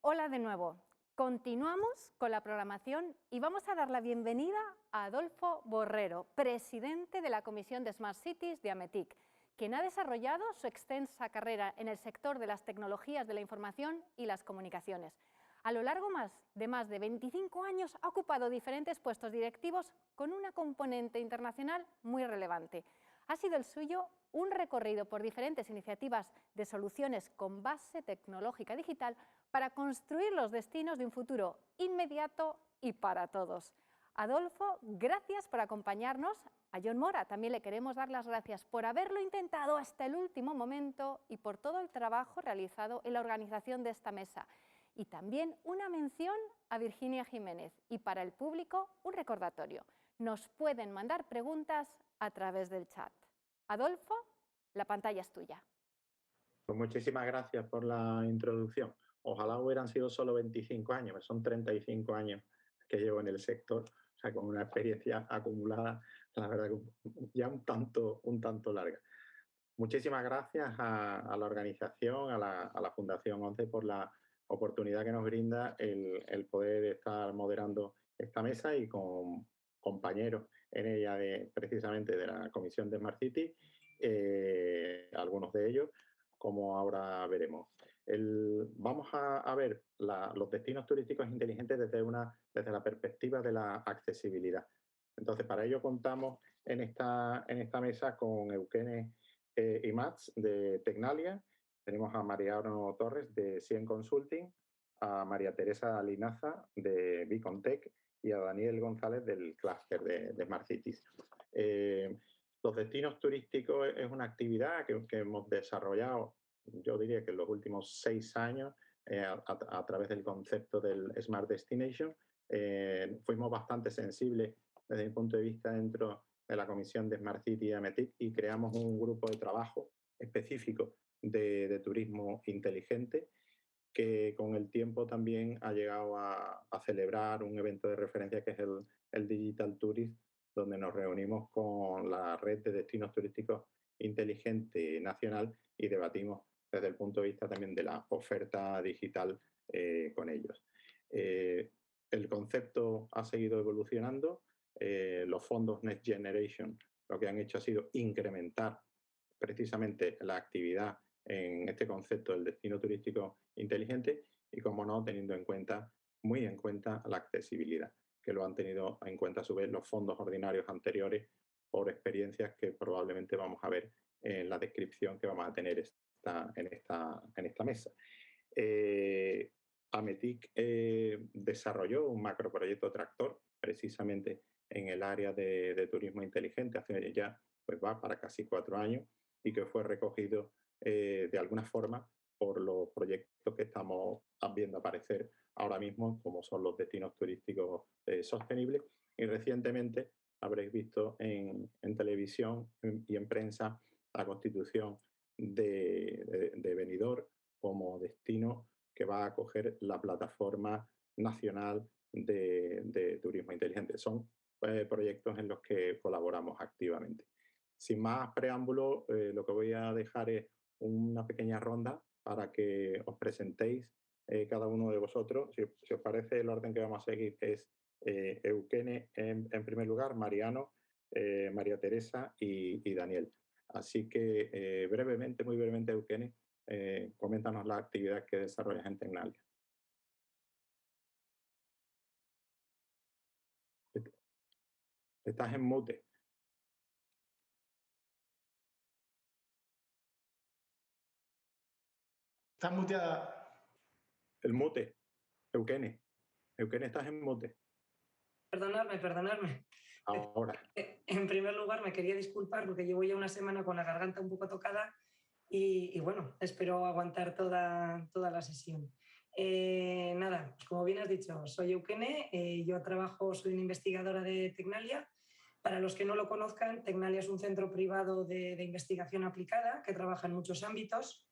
Hola de nuevo. Continuamos con la programación y vamos a dar la bienvenida a Adolfo Borrero, presidente de la Comisión de Smart Cities de AMETIC, quien ha desarrollado su extensa carrera en el sector de las tecnologías de la información y las comunicaciones. A lo largo de más de 25 años ha ocupado diferentes puestos directivos con una componente internacional muy relevante. Ha sido el suyo un recorrido por diferentes iniciativas de soluciones con base tecnológica digital para construir los destinos de un futuro inmediato y para todos. Adolfo, gracias por acompañarnos. A John Mora también le queremos dar las gracias por haberlo intentado hasta el último momento y por todo el trabajo realizado en la organización de esta mesa. Y también una mención a Virginia Jiménez y para el público un recordatorio. Nos pueden mandar preguntas a través del chat. Adolfo, la pantalla es tuya. Pues muchísimas gracias por la introducción. Ojalá hubieran sido solo 25 años, son 35 años que llevo en el sector, o sea, con una experiencia acumulada, la verdad que ya un tanto larga. Muchísimas gracias a la organización, a la Fundación ONCE por la oportunidad que nos brinda el poder estar moderando esta mesa y con compañeros en ella precisamente de la Comisión de Smart City, algunos de ellos, como ahora veremos. Vamos a ver los destinos turísticos inteligentes desde la perspectiva de la accesibilidad. Entonces, para ello contamos en esta mesa con Eukene y Mats de Tecnalia, tenemos a Mariano Torres de Cien Consulting, a María Teresa Linaza de Beacon Tech y a Daniel González del clúster de Smart Cities. Los destinos turísticos es una actividad que hemos desarrollado, yo diría que en los últimos 6 años, a través del concepto del Smart Destination. Fuimos bastante sensibles desde mi punto de vista dentro de la Comisión de Smart City y AMETIC y creamos un grupo de trabajo específico de turismo inteligente que con el tiempo también ha llegado a celebrar un evento de referencia que es el Digital Tourism, donde nos reunimos con la red de destinos turísticos inteligente nacional y debatimos desde el punto de vista también de la oferta digital con ellos. El concepto ha seguido evolucionando. Los fondos Next Generation lo que han hecho ha sido incrementar precisamente la actividad en este concepto del destino turístico inteligente y, como no, teniendo muy en cuenta la accesibilidad, que lo han tenido en cuenta a su vez los fondos ordinarios anteriores por experiencias que probablemente vamos a ver en la descripción que vamos a tener en esta mesa. AMETIC desarrolló un macroproyecto tractor precisamente en el área de turismo inteligente hace ya pues va para casi 4 años y que fue recogido de alguna forma por los proyectos que estamos viendo aparecer ahora mismo, como son los destinos turísticos sostenibles. Y recientemente habréis visto en televisión y en prensa la constitución de Benidorm como destino que va a acoger la plataforma nacional de turismo inteligente. Son proyectos en los que colaboramos activamente. Sin más preámbulo, lo que voy a dejar es una pequeña ronda para que os presentéis cada uno de vosotros. Si os parece, el orden que vamos a seguir es Eukene en primer lugar, Mariano, María Teresa y Daniel. Así que brevemente, muy brevemente, Eukene, coméntanos la actividad que desarrollas en Tecnalia. Estás en mute. Está muteada. El mute. Eukene, estás en mute. Perdonadme. Ahora. En primer lugar, me quería disculpar porque llevo ya una semana con la garganta un poco tocada y bueno, espero aguantar toda la sesión. Nada, como bien has dicho, soy Eukene, yo soy una investigadora de Tecnalia. Para los que no lo conozcan, Tecnalia es un centro privado de investigación aplicada que trabaja en muchos ámbitos.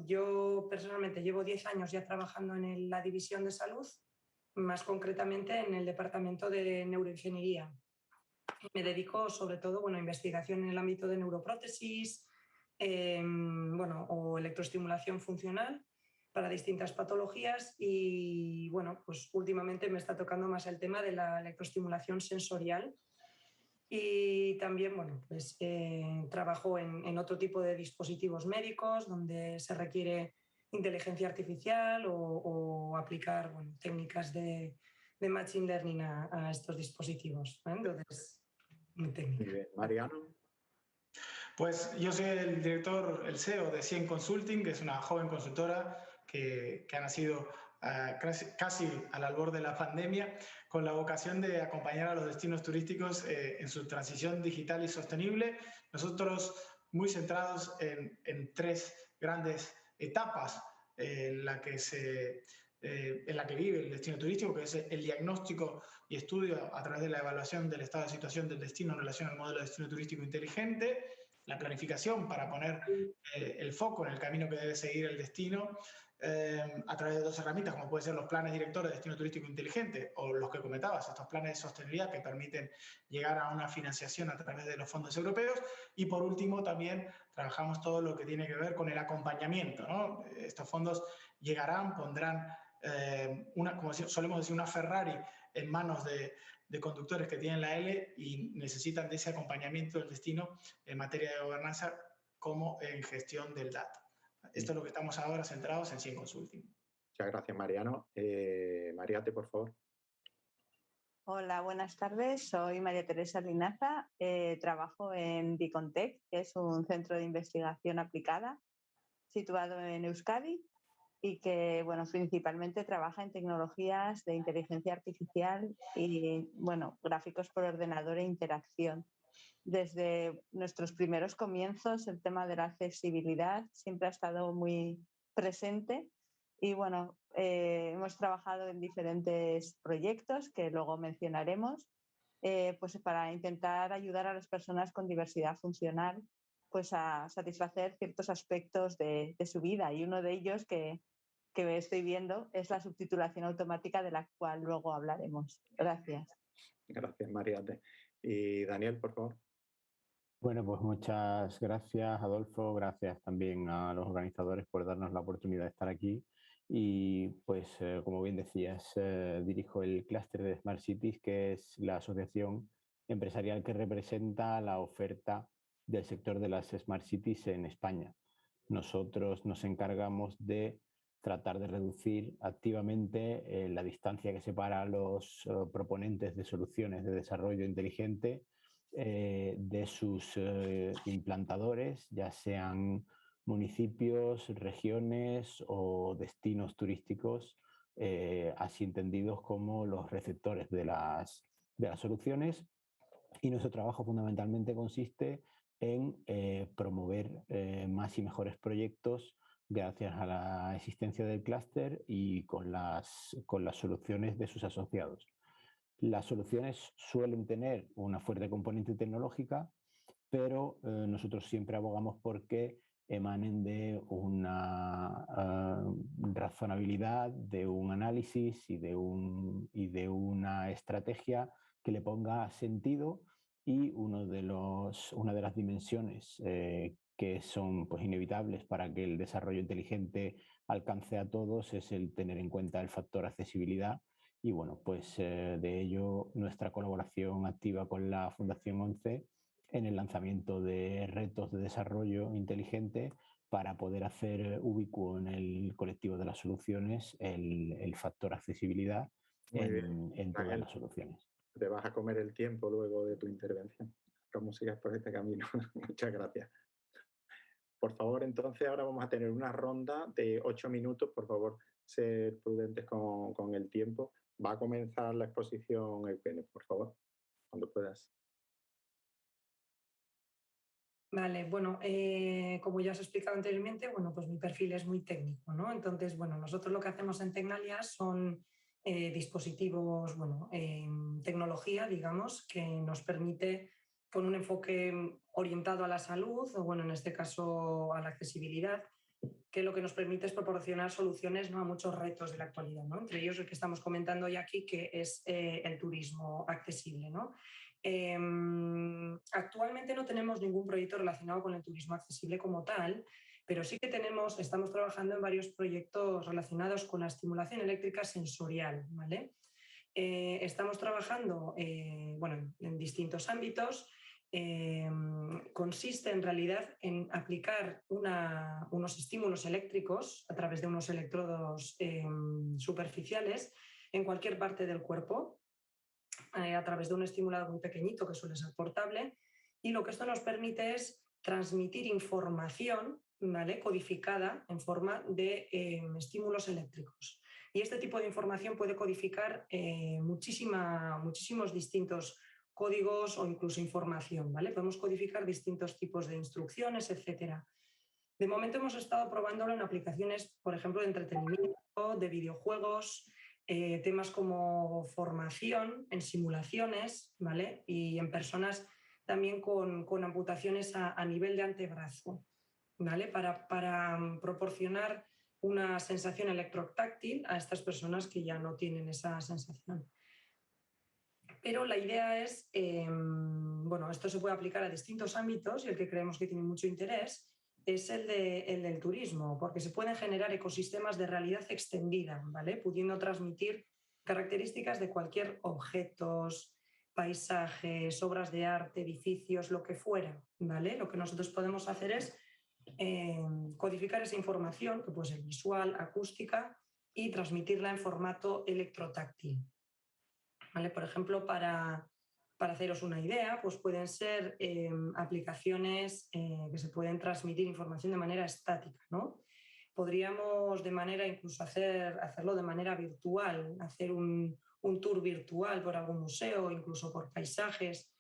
Yo personalmente llevo 10 años ya trabajando en la división de salud, más concretamente en el departamento de neuroingeniería. Me dedico sobre todo a investigación en el ámbito de neuroprótesis o electroestimulación funcional para distintas patologías y bueno, pues últimamente me está tocando más el tema de la electroestimulación sensorial y también, bueno, pues trabajo en otro tipo de dispositivos médicos donde se requiere inteligencia artificial o aplicar, bueno, técnicas de machine learning a estos dispositivos, ¿eh? Entonces, muy técnica. Muy bien. Mariano. Pues yo soy el director, el CEO de Cien Consulting, que es una joven consultora que ha nacido casi al albor de la pandemia, con la vocación de acompañar a los destinos turísticos en su transición digital y sostenible. Nosotros muy centrados en tres grandes etapas en la que vive el destino turístico, que es el diagnóstico y estudio a través de la evaluación del estado de situación del destino en relación al modelo de destino turístico inteligente, la planificación para poner el foco en el camino que debe seguir el destino a través de dos herramientas, como pueden ser los planes directores de destino turístico inteligente o los que comentabas, estos planes de sostenibilidad que permiten llegar a una financiación a través de los fondos europeos. Y por último, también trabajamos todo lo que tiene que ver con el acompañamiento, ¿no? Estos fondos llegarán, pondrán como solemos decir, una Ferrari en manos de conductores que tienen la L y necesitan de ese acompañamiento del destino en materia de gobernanza como en gestión del dato. Esto es lo que estamos ahora centrados en Cien Consulting. Muchas gracias, Mariano. Mariate, por favor. Hola, buenas tardes. Soy María Teresa Linaza. Trabajo en Bicontec, que es un centro de investigación aplicada situado en Euskadi y que, bueno, principalmente trabaja en tecnologías de inteligencia artificial y, bueno, gráficos por ordenador e interacción. Desde nuestros primeros comienzos, el tema de la accesibilidad siempre ha estado muy presente y, bueno, hemos trabajado en diferentes proyectos que luego mencionaremos, pues para intentar ayudar a las personas con diversidad funcional pues a satisfacer ciertos aspectos de su vida, y uno de ellos que estoy viendo es la subtitulación automática, de la cual luego hablaremos. Gracias. Gracias, Mariate. Y Daniel, por favor. Bueno, pues muchas gracias, Adolfo. Gracias también a los organizadores por darnos la oportunidad de estar aquí. Y pues, como bien decías, dirijo el clúster de Smart Cities, que es la asociación empresarial que representa la oferta del sector de las Smart Cities en España. Nosotros nos encargamos de tratar de reducir activamente la distancia que separa a los proponentes de soluciones de desarrollo inteligente de sus implantadores, ya sean municipios, regiones o destinos turísticos, así entendidos como los receptores de las soluciones. Y nuestro trabajo fundamentalmente consiste en promover más y mejores proyectos gracias a la existencia del clúster y con las soluciones de sus asociados. Las soluciones suelen tener una fuerte componente tecnológica, pero nosotros siempre abogamos por que emanen de una razonabilidad, de un análisis y de una estrategia que le ponga sentido. Y una de las dimensiones que son pues, inevitables para que el desarrollo inteligente alcance a todos es el tener en cuenta el factor accesibilidad. Y bueno, pues de ello nuestra colaboración activa con la Fundación ONCE en el lanzamiento de retos de desarrollo inteligente para poder hacer ubicuo en el colectivo de las soluciones el factor accesibilidad en todas las soluciones. Te vas a comer el tiempo luego de tu intervención, como sigas por este camino. Muchas gracias. Por favor, entonces ahora vamos a tener una ronda de 8 minutos. Por favor, ser prudentes con el tiempo. Va a comenzar la exposición, Eugenia, por favor, cuando puedas. Vale, bueno, como ya os he explicado anteriormente, bueno, pues mi perfil es muy técnico, ¿no? Entonces, bueno, nosotros lo que hacemos en Tecnalia son dispositivos, bueno, tecnología, digamos, que nos permite, con un enfoque orientado a la salud, o bueno, en este caso a la accesibilidad, que lo que nos permite es proporcionar soluciones, ¿no?, a muchos retos de la actualidad, ¿no? Entre ellos el que estamos comentando hoy aquí, que es el turismo accesible, ¿no? Actualmente no tenemos ningún proyecto relacionado con el turismo accesible como tal, pero sí que estamos trabajando en varios proyectos relacionados con la estimulación eléctrica sensorial, ¿vale? Estamos trabajando en distintos ámbitos. Consiste en realidad en aplicar unos estímulos eléctricos a través de unos electrodos superficiales en cualquier parte del cuerpo, a través de un estimulador muy pequeñito que suele ser portable, y lo que esto nos permite es transmitir información, ¿vale?, codificada en forma de estímulos eléctricos. Y este tipo de información puede codificar muchísimos distintos códigos o incluso información, ¿vale? Podemos codificar distintos tipos de instrucciones, etc. De momento hemos estado probándolo en aplicaciones, por ejemplo, de entretenimiento, de videojuegos, temas como formación en simulaciones, ¿vale?, y en personas también con amputaciones a nivel de antebrazo, ¿vale?, para proporcionar una sensación electrotáctil a estas personas que ya no tienen esa sensación. Pero la idea es, esto se puede aplicar a distintos ámbitos, y el que creemos que tiene mucho interés es el del turismo, porque se pueden generar ecosistemas de realidad extendida, ¿vale?, pudiendo transmitir características de cualquier objetos, paisajes, obras de arte, edificios, lo que fuera, ¿vale? Lo que nosotros podemos hacer es codificar esa información, que puede ser visual, acústica, y transmitirla en formato electrotáctil, ¿vale? Por ejemplo, para haceros una idea, pues pueden ser aplicaciones que se pueden transmitir información de manera estática, ¿no? Podríamos incluso hacerlo de manera virtual, hacer un tour virtual por algún museo, incluso por paisajes,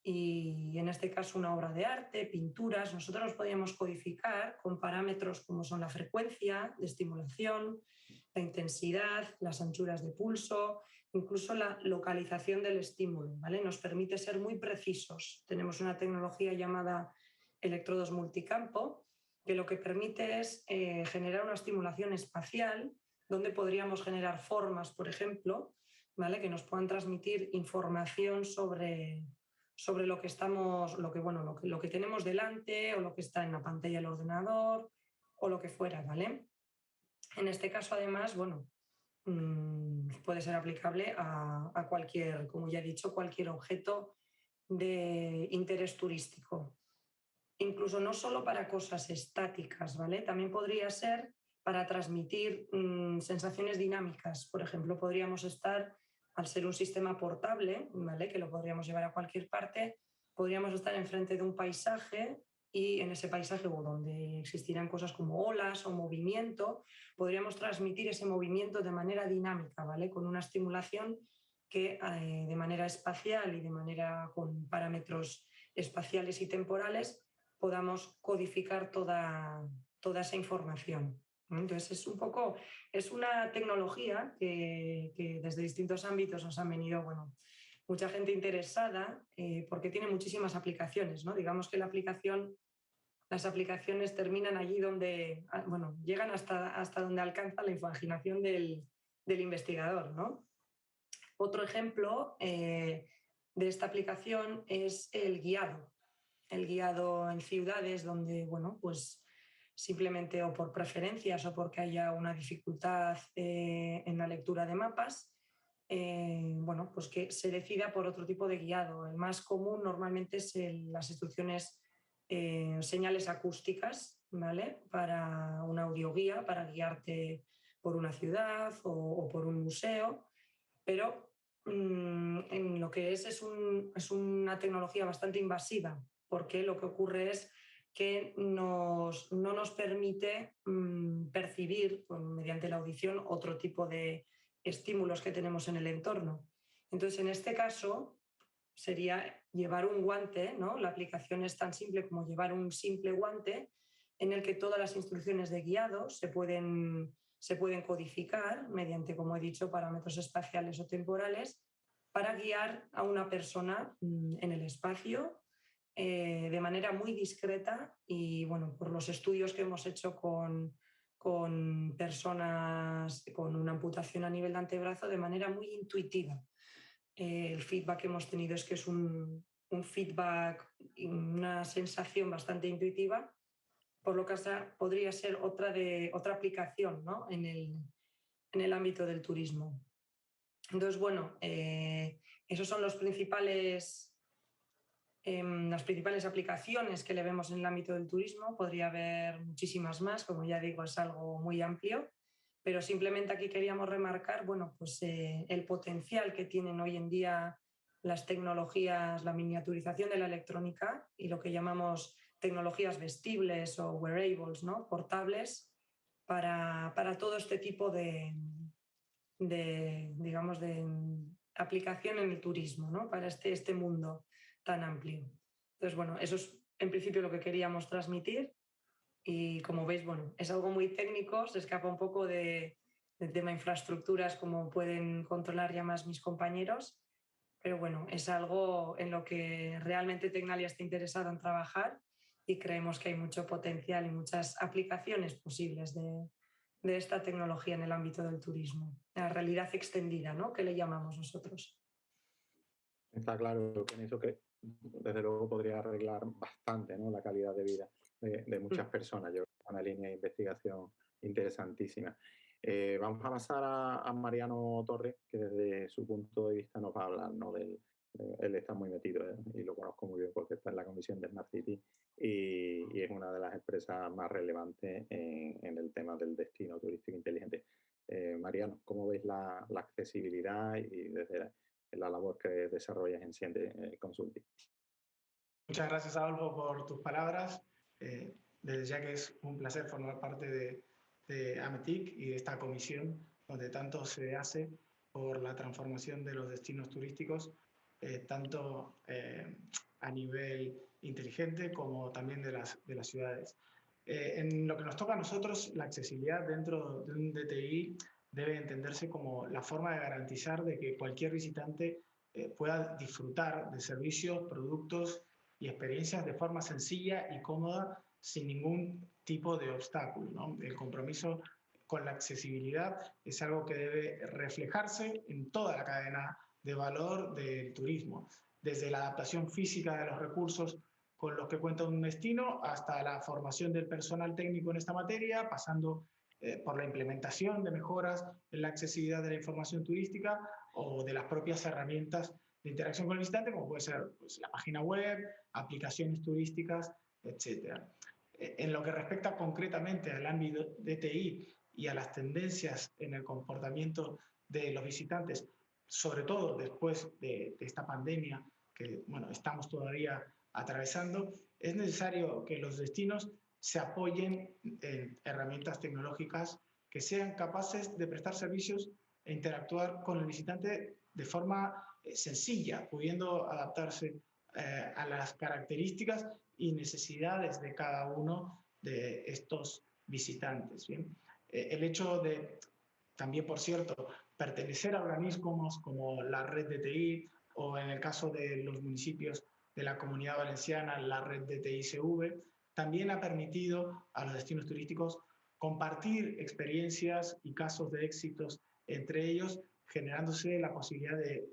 y en este caso una obra de arte, pinturas. Nosotros los podríamos codificar con parámetros como son la frecuencia de estimulación, la intensidad, las anchuras de pulso, incluso la localización del estímulo, ¿vale? Nos permite ser muy precisos. Tenemos una tecnología llamada electrodos multicampo, que lo que permite es generar una estimulación espacial donde podríamos generar formas, por ejemplo, ¿vale?, que nos puedan transmitir información sobre lo que tenemos delante, o lo que está en la pantalla del ordenador, o lo que fuera, ¿vale? En este caso, además, puede ser aplicable a cualquier, como ya he dicho, cualquier objeto de interés turístico. Incluso no solo para cosas estáticas, ¿vale? También podría ser para transmitir sensaciones dinámicas. Por ejemplo, podríamos estar, al ser un sistema portable, ¿vale?, que lo podríamos llevar a cualquier parte, podríamos estar enfrente de un paisaje, y en ese paisaje, o donde existirán cosas como olas o movimiento, podríamos transmitir ese movimiento de manera dinámica, ¿vale?, con una estimulación que de manera espacial y con parámetros espaciales y temporales podamos codificar toda esa información. Entonces es una tecnología que desde distintos ámbitos nos han venido, mucha gente interesada, porque tiene muchísimas aplicaciones, ¿no? Digamos que las aplicaciones terminan allí donde, llegan hasta donde alcanza la imaginación del investigador, ¿no? Otro ejemplo de esta aplicación es el guiado en ciudades donde, simplemente, o por preferencias o porque haya una dificultad en la lectura de mapas, pues que se decida por otro tipo de guiado. El más común normalmente es las instrucciones, señales acústicas, ¿vale?, para una audioguía, para guiarte por una ciudad o por un museo, pero en lo que es una tecnología bastante invasiva, porque lo que ocurre es que no nos permite percibir mediante la audición otro tipo de estímulos que tenemos en el entorno. Entonces, en este caso, sería llevar un guante, ¿no? La aplicación es tan simple como llevar un simple guante en el que todas las instrucciones de guiado se pueden codificar mediante, como he dicho, parámetros espaciales o temporales, para guiar a una persona en el espacio de manera muy discreta. Y por los estudios que hemos hecho con personas con una amputación a nivel de antebrazo, de manera muy intuitiva. El feedback que hemos tenido es que es un feedback, una sensación bastante intuitiva, por lo que podría ser otra aplicación, ¿no? en el ámbito del turismo. Entonces, bueno, esos son las principales aplicaciones que le vemos en el ámbito del turismo. Podría haber muchísimas más, como ya digo, es algo muy amplio, pero simplemente aquí queríamos remarcar, bueno, pues, el potencial que tienen hoy en día las tecnologías, la miniaturización de la electrónica y lo que llamamos tecnologías vestibles o wearables, ¿no? Portables, para todo este tipo de aplicación en el turismo, ¿no? Para este mundo tan amplio. Entonces, bueno, eso es en principio lo que queríamos transmitir y como veis, bueno, es algo muy técnico, se escapa un poco del tema infraestructuras como pueden controlar ya más mis compañeros, pero bueno, es algo en lo que realmente Tecnalia está interesado en trabajar y creemos que hay mucho potencial y muchas aplicaciones posibles de esta tecnología en el ámbito del turismo, la realidad extendida, ¿no? Que le llamamos nosotros. Está claro que en eso que desde luego podría arreglar bastante, ¿no? La calidad de vida de muchas personas. Yo creo que es una línea de investigación interesantísima. Vamos a pasar a Mariano Torres, que desde su punto de vista nos va a hablar, ¿no? Él está muy metido, y lo conozco muy bien porque está en la comisión de Smart City y es una de las empresas más relevantes en el tema del destino turístico inteligente. Mariano, ¿cómo ves la accesibilidad y desde la labor que desarrollas en Siente Consulting? Muchas gracias, Adolfo, por tus palabras. Desde ya que es un placer formar parte de AMETIC y de esta comisión donde tanto se hace por la transformación de los destinos turísticos, tanto a nivel inteligente como también de las ciudades. En lo que nos toca a nosotros, la accesibilidad dentro de un DTI debe entenderse como la forma de garantizar de que cualquier visitante pueda disfrutar de servicios, productos y experiencias de forma sencilla y cómoda, sin ningún tipo de obstáculo, ¿no? El compromiso con la accesibilidad es algo que debe reflejarse en toda la cadena de valor del turismo, desde la adaptación física de los recursos con los que cuenta un destino hasta la formación del personal técnico en esta materia, pasando por la implementación de mejoras en la accesibilidad de la información turística o de las propias herramientas de interacción con el visitante, como puede ser, pues, la página web, aplicaciones turísticas, etc. En lo que respecta concretamente al ámbito de TI y a las tendencias en el comportamiento de los visitantes, sobre todo después de esta pandemia que, bueno, estamos todavía atravesando, es necesario que los destinos se apoyen en herramientas tecnológicas que sean capaces de prestar servicios e interactuar con el visitante de forma sencilla, pudiendo adaptarse a las características y necesidades de cada uno de estos visitantes. ¿Bien? El hecho de, también por cierto, pertenecer a organismos como la red DTI o en el caso de los municipios de la Comunidad Valenciana, la red DTI-CV, también ha permitido a los destinos turísticos compartir experiencias y casos de éxitos entre ellos, generándose la posibilidad de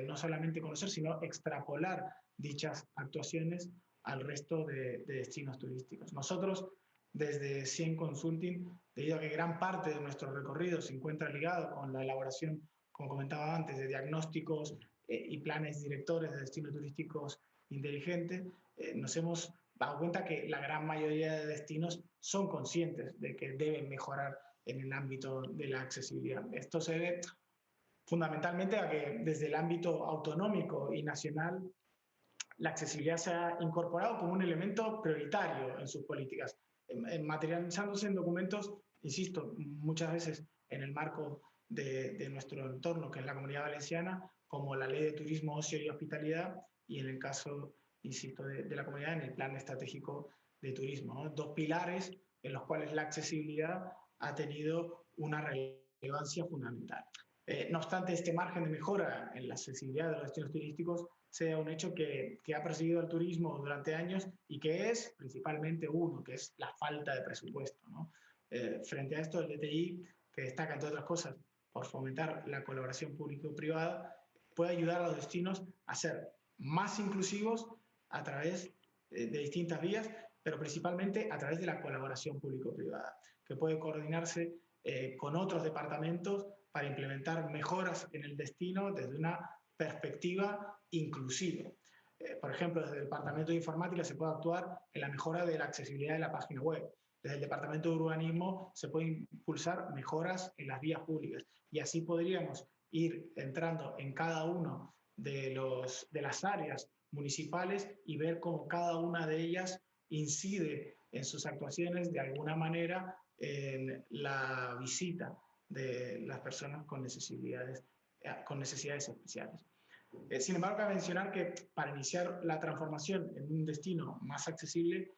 no solamente conocer, sino extrapolar dichas actuaciones al resto de destinos turísticos. Nosotros, desde Cien Consulting, debido a que gran parte de nuestro recorrido se encuentra ligado con la elaboración, como comentaba antes, de diagnósticos y planes directores de destinos turísticos inteligentes, nos hemos dado cuenta que la gran mayoría de destinos son conscientes de que deben mejorar en el ámbito de la accesibilidad. Esto se debe fundamentalmente a que desde el ámbito autonómico y nacional la accesibilidad se ha incorporado como un elemento prioritario en sus políticas, materializándose en documentos, insisto, muchas veces en el marco de nuestro entorno, que es la Comunidad Valenciana, como la Ley de Turismo, Ocio y Hospitalidad, y en el caso, insisto, de la Comunidad, en el Plan Estratégico de Turismo, ¿no? Dos pilares en los cuales la accesibilidad ha tenido una relevancia fundamental. No obstante, este margen de mejora en la accesibilidad de los destinos turísticos sea un hecho que ha perseguido el turismo durante años y que es principalmente uno, que es la falta de presupuesto, ¿no? Frente a esto, el DTI, que destaca, entre otras cosas, por fomentar la colaboración público-privada, puede ayudar a los destinos a ser más inclusivos a través de distintas vías, pero principalmente a través de la colaboración público-privada, que puede coordinarse con otros departamentos para implementar mejoras en el destino desde una perspectiva inclusiva. Por ejemplo, desde el Departamento de Informática se puede actuar en la mejora de la accesibilidad de la página web. Desde el Departamento de Urbanismo se pueden impulsar mejoras en las vías públicas. Y así podríamos ir entrando en cada uno de las áreas municipales y ver cómo cada una de ellas incide en sus actuaciones de alguna manera en la visita de las personas con necesidades especiales. Sin embargo, cabe mencionar que para iniciar la transformación en un destino más accesible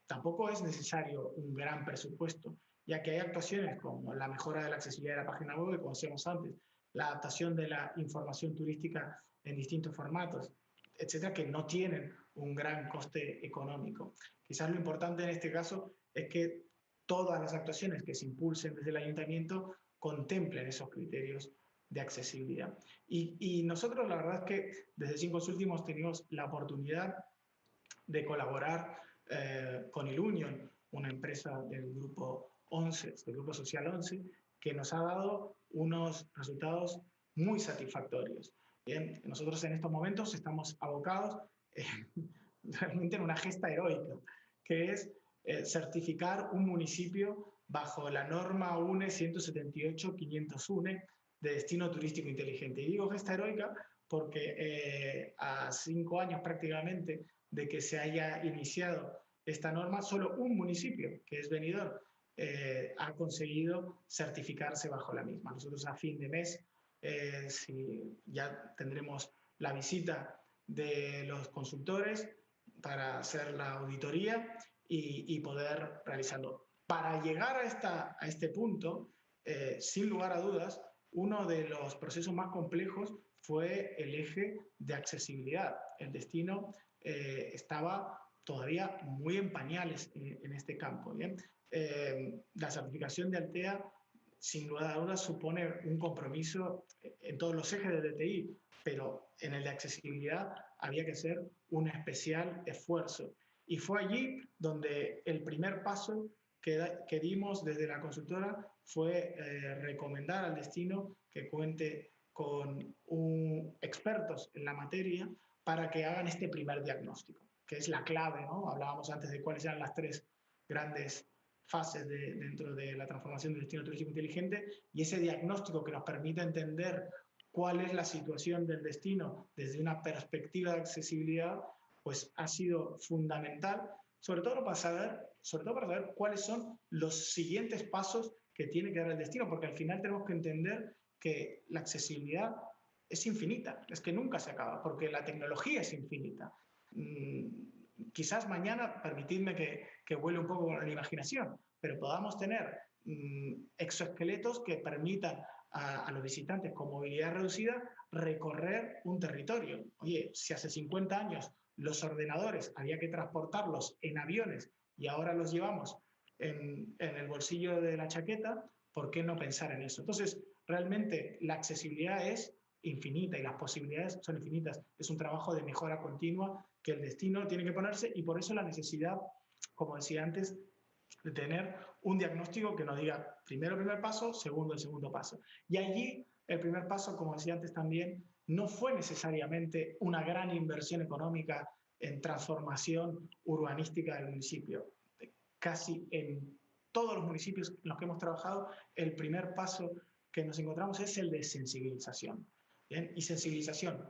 tampoco es necesario un gran presupuesto, ya que hay actuaciones como la mejora de la accesibilidad de la página web, como decíamos antes, la adaptación de la información turística en distintos formatos, etcétera, que no tienen un gran coste económico. Quizás lo importante en este caso es que todas las actuaciones que se impulsen desde el ayuntamiento contemplen esos criterios de accesibilidad. Y nosotros la verdad es que desde Sin Consulting hemos tenido la oportunidad de colaborar con Ilunion, una empresa del grupo 11, del grupo social 11, que nos ha dado unos resultados muy satisfactorios. Bien, nosotros en estos momentos estamos abocados realmente en una gesta heroica, que es certificar un municipio bajo la norma UNE 178-501 de destino turístico inteligente. Y digo gesta heroica porque a 5 años prácticamente de que se haya iniciado esta norma, solo un municipio, que es Benidorm, ha conseguido certificarse bajo la misma. Nosotros a fin de mes si ya tendremos la visita de los consultores para hacer la auditoría y poder realizarlo. Para llegar a este punto, sin lugar a dudas, uno de los procesos más complejos fue el eje de accesibilidad. El destino estaba todavía muy en pañales en este campo. ¿Bien? La certificación de Altea, sin duda a dudas, supone un compromiso en todos los ejes de DTI, pero en el de accesibilidad había que hacer un especial esfuerzo. Y fue allí donde el primer paso que dimos desde la consultora fue recomendar al destino que cuente con expertos en la materia para que hagan este primer diagnóstico, que es la clave, ¿no? Hablábamos antes de cuáles eran las 3 grandes fases dentro de la transformación del destino turístico inteligente, y ese diagnóstico que nos permite entender cuál es la situación del destino desde una perspectiva de accesibilidad, pues ha sido fundamental, sobre todo para saber cuáles son los siguientes pasos que tiene que dar el destino, porque al final tenemos que entender que la accesibilidad es infinita, es que nunca se acaba, porque la tecnología es infinita. Quizás mañana, permitidme que vuele un poco con la imaginación, pero podamos tener exoesqueletos que permitan a los visitantes con movilidad reducida recorrer un territorio. Oye, si hace 50 años los ordenadores había que transportarlos en aviones y ahora los llevamos en el bolsillo de la chaqueta, ¿por qué no pensar en eso? Entonces, realmente la accesibilidad es infinita y las posibilidades son infinitas. Es un trabajo de mejora continua que el destino tiene que ponerse, y por eso la necesidad, como decía antes, de tener un diagnóstico que nos diga primero el primer paso, segundo el segundo paso. Y allí el primer paso, como decía antes también, no fue necesariamente una gran inversión económica en transformación urbanística del municipio. Casi en todos los municipios en los que hemos trabajado, el primer paso que nos encontramos es el de sensibilización. ¿Bien? Y sensibilización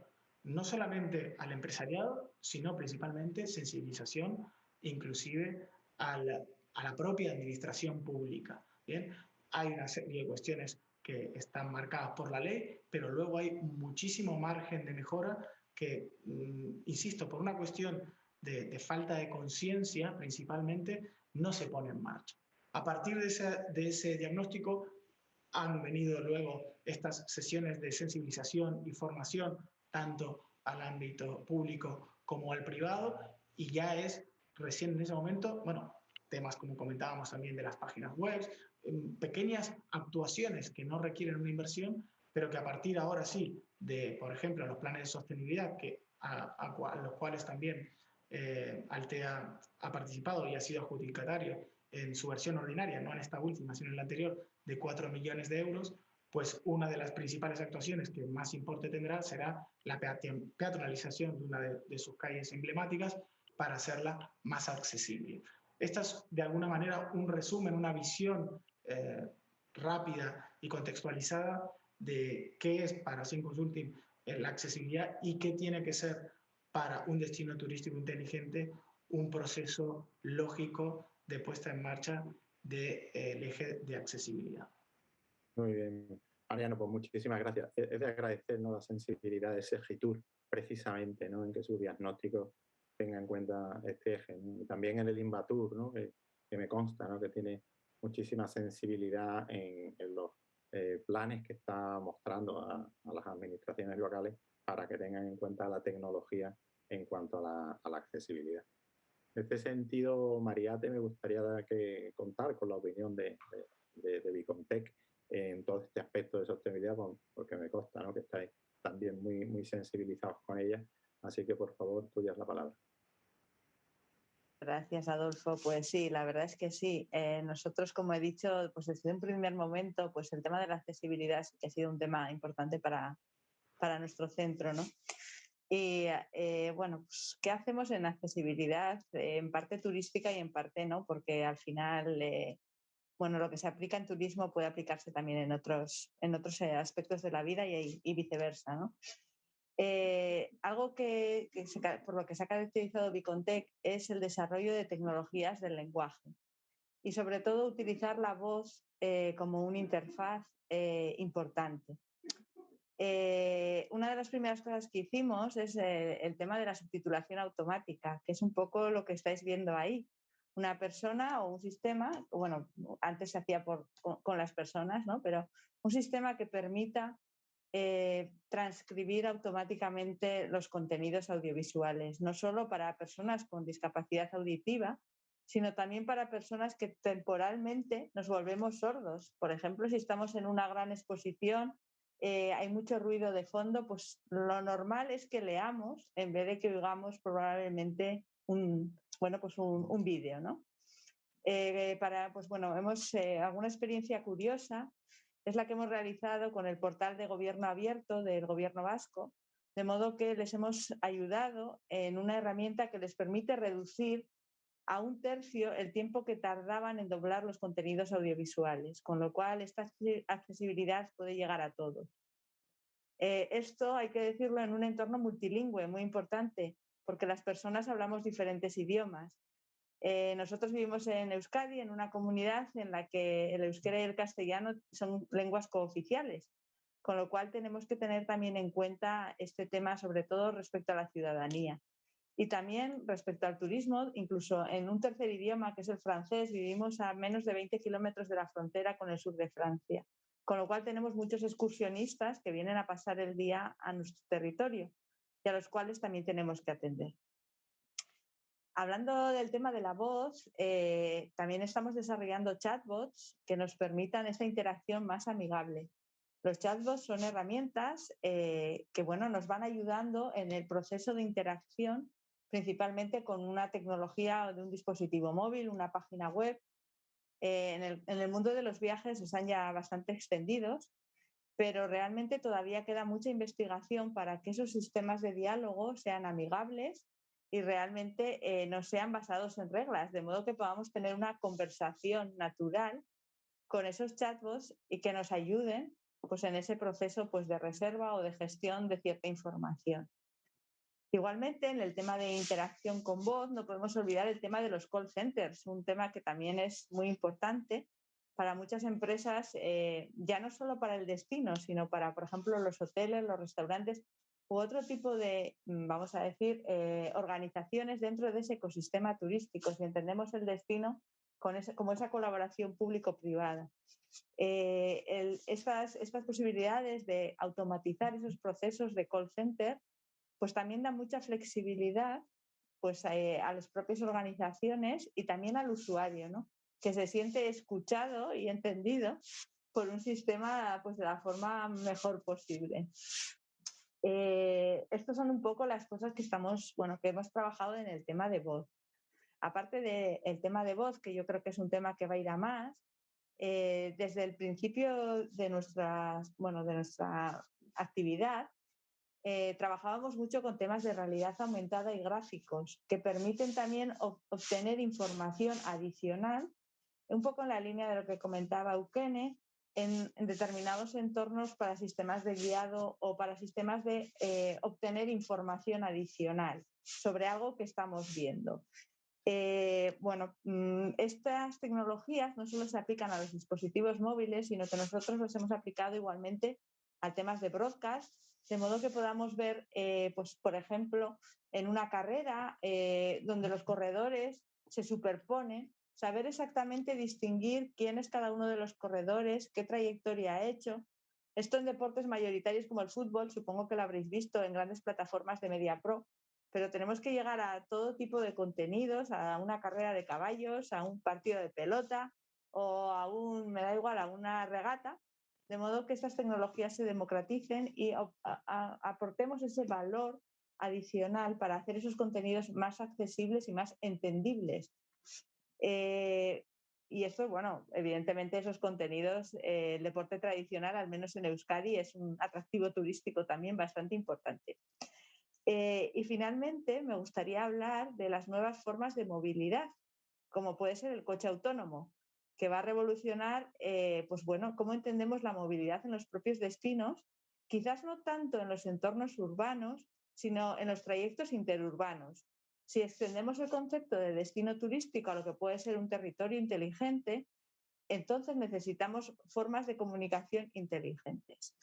no solamente al empresariado, sino principalmente sensibilización inclusive a la propia administración pública. ¿Bien? Hay una serie de cuestiones que están marcadas por la ley, pero luego hay muchísimo margen de mejora que, insisto, por una cuestión de falta de conciencia principalmente, no se pone en marcha. A partir de ese diagnóstico han venido luego estas sesiones de sensibilización y formación, tanto al ámbito público como al privado, y ya es recién en ese momento, bueno, temas como comentábamos también de las páginas web, pequeñas actuaciones que no requieren una inversión, pero que a partir ahora sí de, por ejemplo, los planes de sostenibilidad, a los cuales también Altea ha participado y ha sido adjudicatario en su versión ordinaria, no en esta última, sino en la anterior, de 4 millones de euros, pues una de las principales actuaciones que más importe tendrá será la peatonalización de una de sus calles emblemáticas para hacerla más accesible. Esta es, de alguna manera, un resumen, una visión rápida y contextualizada de qué es para Sin Consulting la accesibilidad y qué tiene que ser para un destino turístico inteligente un proceso lógico de puesta en marcha del eje de accesibilidad. Muy bien, Mariano, pues muchísimas gracias. Es de agradecer, ¿no?, la sensibilidad de ese Fitur, precisamente, ¿no?, en que su diagnóstico tenga en cuenta este eje, ¿no? Y también en el Invatur, ¿no?, que me consta, ¿no?, que tiene muchísima sensibilidad en los planes que está mostrando a las administraciones locales para que tengan en cuenta la tecnología en cuanto a la accesibilidad. En este sentido, Mariate, me gustaría contar con la opinión de Bicontech en todo este aspecto de sostenibilidad, porque me consta, ¿no?, que estáis también muy sensibilizados con ella. Así que, por favor, tuya es la palabra. Gracias, Adolfo. Pues sí, la verdad es que sí. Nosotros, como he dicho, pues desde un primer momento, pues el tema de la accesibilidad sí que ha sido un tema importante para nuestro centro, ¿no? Y bueno, pues, ¿qué hacemos en accesibilidad? En parte turística y en parte no, porque al final, bueno, lo que se aplica en turismo puede aplicarse también en otros aspectos de la vida y viceversa, ¿no? Algo por lo que se ha caracterizado Bicontech es el desarrollo de tecnologías del lenguaje y sobre todo utilizar la voz como una interfaz importante. Una de las primeras cosas que hicimos es el tema de la subtitulación automática, que es un poco lo que estáis viendo ahí. Una persona o un sistema, bueno, antes se hacía con las personas, ¿no? Pero un sistema que permita transcribir automáticamente los contenidos audiovisuales, no solo para personas con discapacidad auditiva, sino también para personas que temporalmente nos volvemos sordos. Por ejemplo, si estamos en una gran exposición, hay mucho ruido de fondo, pues lo normal es que leamos en vez de que oigamos probablemente un vídeo, ¿no? Pues bueno, hemos alguna experiencia curiosa es la que hemos realizado con el portal de Gobierno Abierto del Gobierno vasco, de modo que les hemos ayudado en una herramienta que les permite reducir a 1/3 el tiempo que tardaban en doblar los contenidos audiovisuales, con lo cual esta accesibilidad puede llegar a todos. Esto hay que decirlo en un entorno multilingüe, muy importante, porque las personas hablamos diferentes idiomas. Nosotros vivimos en Euskadi, en una comunidad en la que el euskera y el castellano son lenguas cooficiales, con lo cual tenemos que tener también en cuenta este tema, sobre todo respecto a la ciudadanía. Y también respecto al turismo, incluso en un tercer idioma, que es el francés, vivimos a menos de 20 kilómetros de la frontera con el sur de Francia, con lo cual tenemos muchos excursionistas que vienen a pasar el día a nuestro territorio y a los cuales también tenemos que atender. Hablando del tema de la voz, también estamos desarrollando chatbots que nos permitan esta interacción más amigable. Los chatbots son herramientas que bueno, nos van ayudando en el proceso de interacción, principalmente con una tecnología de un dispositivo móvil, una página web. En el mundo de los viajes están ya bastante extendidos, pero realmente todavía queda mucha investigación para que esos sistemas de diálogo sean amigables y realmente no sean basados en reglas, de modo que podamos tener una conversación natural con esos chatbots y que nos ayuden pues, en ese proceso pues, de reserva o de gestión de cierta información. Igualmente, en el tema de interacción con voz, no podemos olvidar el tema de los call centers, un tema que también es muy importante para muchas empresas, ya no solo para el destino, sino para, por ejemplo, los hoteles, los restaurantes u otro tipo de, vamos a decir, organizaciones dentro de ese ecosistema turístico, si entendemos el destino como esa colaboración público-privada. Estas posibilidades de automatizar esos procesos de call center pues también da mucha flexibilidad pues, a las propias organizaciones y también al usuario, ¿no? Que se siente escuchado y entendido por un sistema pues, de la forma mejor posible. Estas son un poco las cosas que que hemos trabajado en el tema de voz. Aparte del tema de voz, que yo creo que es un tema que va a ir a más, desde el principio de nuestra actividad, trabajábamos mucho con temas de realidad aumentada y gráficos, que permiten también obtener información adicional, un poco en la línea de lo que comentaba Eukene, en determinados entornos para sistemas de guiado o para sistemas de obtener información adicional sobre algo que estamos viendo. Estas tecnologías no solo se aplican a los dispositivos móviles, sino que nosotros los hemos aplicado igualmente a temas de broadcast, de modo que podamos ver, por ejemplo, en una carrera donde los corredores se superponen, saber exactamente distinguir quién es cada uno de los corredores, qué trayectoria ha hecho. Esto en deportes mayoritarios como el fútbol, supongo que lo habréis visto en grandes plataformas de Media Pro, pero tenemos que llegar a todo tipo de contenidos, a una carrera de caballos, a un partido de pelota o a me da igual, a una regata, de modo que estas tecnologías se democraticen y aportemos ese valor adicional para hacer esos contenidos más accesibles y más entendibles. Y esto, evidentemente esos contenidos, el deporte tradicional, al menos en Euskadi, es un atractivo turístico también bastante importante. Y finalmente me gustaría hablar de las nuevas formas de movilidad, como puede ser el coche autónomo, que va a revolucionar cómo entendemos la movilidad en los propios destinos, quizás no tanto en los entornos urbanos, sino en los trayectos interurbanos. Si extendemos el concepto de destino turístico a lo que puede ser un territorio inteligente, entonces necesitamos formas de comunicación inteligentes.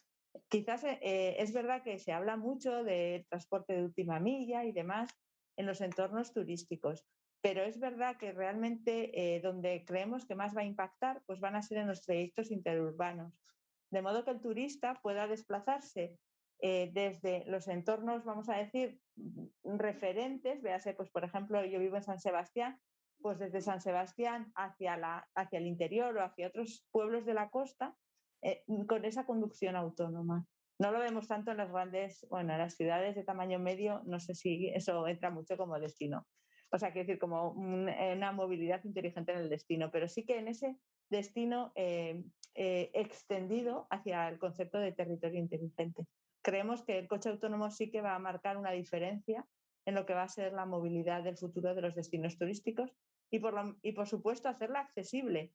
Quizás es verdad que se habla mucho de transporte de última milla y demás en los entornos turísticos, pero es verdad que realmente donde creemos que más va a impactar, pues van a ser en los trayectos interurbanos, de modo que el turista pueda desplazarse desde los entornos, vamos a decir, referentes, véase, pues por ejemplo, yo vivo en San Sebastián, pues desde San Sebastián hacia el interior o hacia otros pueblos de la costa, con esa conducción autónoma. No lo vemos tanto en en las ciudades de tamaño medio, no sé si eso entra mucho como destino. O sea, quiero decir, como una movilidad inteligente en el destino, pero sí que en ese destino extendido hacia el concepto de territorio inteligente. Creemos que el coche autónomo sí que va a marcar una diferencia en lo que va a ser la movilidad del futuro de los destinos turísticos y por supuesto hacerla accesible.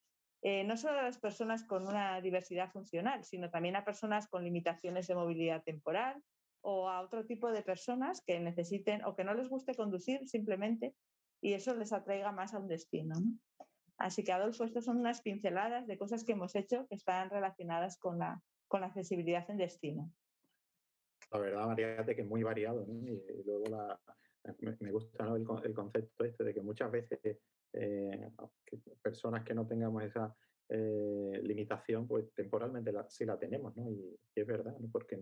No solo a las personas con una diversidad funcional, sino también a personas con limitaciones de movilidad temporal o a otro tipo de personas que necesiten o que no les guste conducir simplemente y eso les atraiga más a un destino, ¿no? Así que, Adolfo, estas son unas pinceladas de cosas que hemos hecho que están relacionadas con la accesibilidad en destino. La verdad, Mariate, que es muy variado, ¿no? Y luego me gusta, ¿no?, el concepto este de que muchas veces que personas que no tengamos esa limitación, pues temporalmente sí la tenemos, ¿no? Y es verdad, ¿no? Porque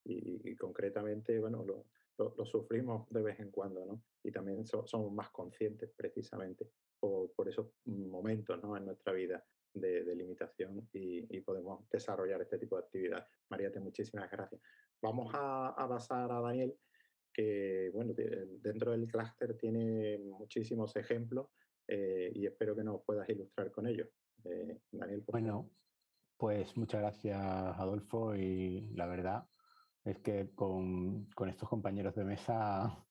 y concretamente, bueno, lo sufrimos de vez en cuando, ¿no? Y también somos más conscientes precisamente por esos momentos, ¿no?, en nuestra vida de limitación y podemos desarrollar este tipo de actividad. Mariate, muchísimas gracias. Vamos a pasar a Daniel, que bueno, dentro del clúster tiene muchísimos ejemplos y espero que nos puedas ilustrar con ellos. Daniel, por favor. Bueno, pues muchas gracias, Adolfo, y la verdad es que con estos compañeros de mesa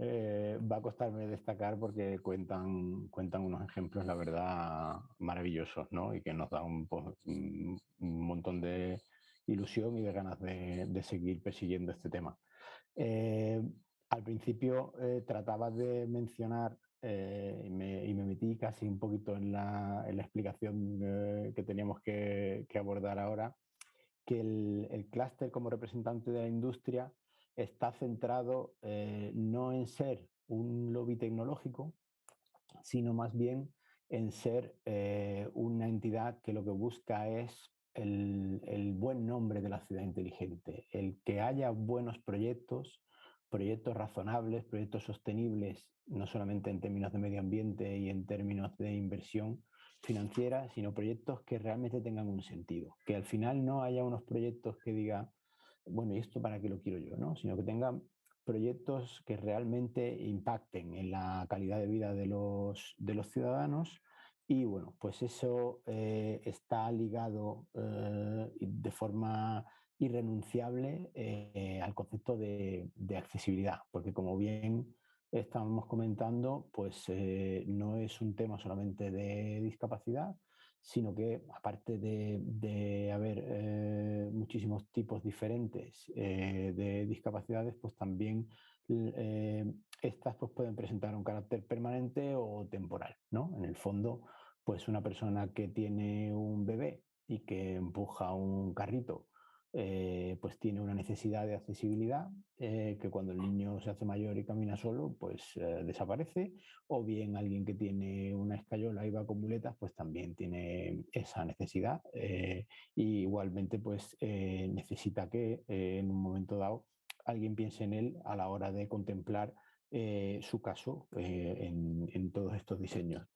va a costarme destacar porque cuentan unos ejemplos, la verdad, maravillosos, ¿no? Y que nos dan un montón de ilusión y de ganas de seguir persiguiendo este tema. Al principio trataba de mencionar y me metí casi un poquito en la explicación que teníamos que abordar ahora, que el clúster como representante de la industria está centrado no en ser un lobby tecnológico, sino más bien en ser una entidad que lo que busca es el buen nombre de la ciudad inteligente, el que haya buenos proyectos razonables, proyectos sostenibles, no solamente en términos de medio ambiente y en términos de inversión financiera, sino proyectos que realmente tengan un sentido. Que al final no haya unos proyectos que diga bueno, ¿y esto para qué lo quiero yo? ¿No? Sino que tengan proyectos que realmente impacten en la calidad de vida de los ciudadanos. Y bueno, pues eso está ligado de forma irrenunciable al concepto de accesibilidad, porque como bien estábamos comentando, pues no es un tema solamente de discapacidad, sino que aparte de haber muchísimos tipos diferentes de discapacidades, pues también estas pues, pueden presentar un carácter permanente o temporal, ¿no? En el fondo, pues una persona que tiene un bebé y que empuja un carrito, pues tiene una necesidad de accesibilidad que cuando el niño se hace mayor y camina solo, pues desaparece, o bien alguien que tiene una escayola y va con muletas, pues también tiene esa necesidad y igualmente pues necesita que en un momento dado alguien piense en él a la hora de contemplar su caso en todos estos diseños.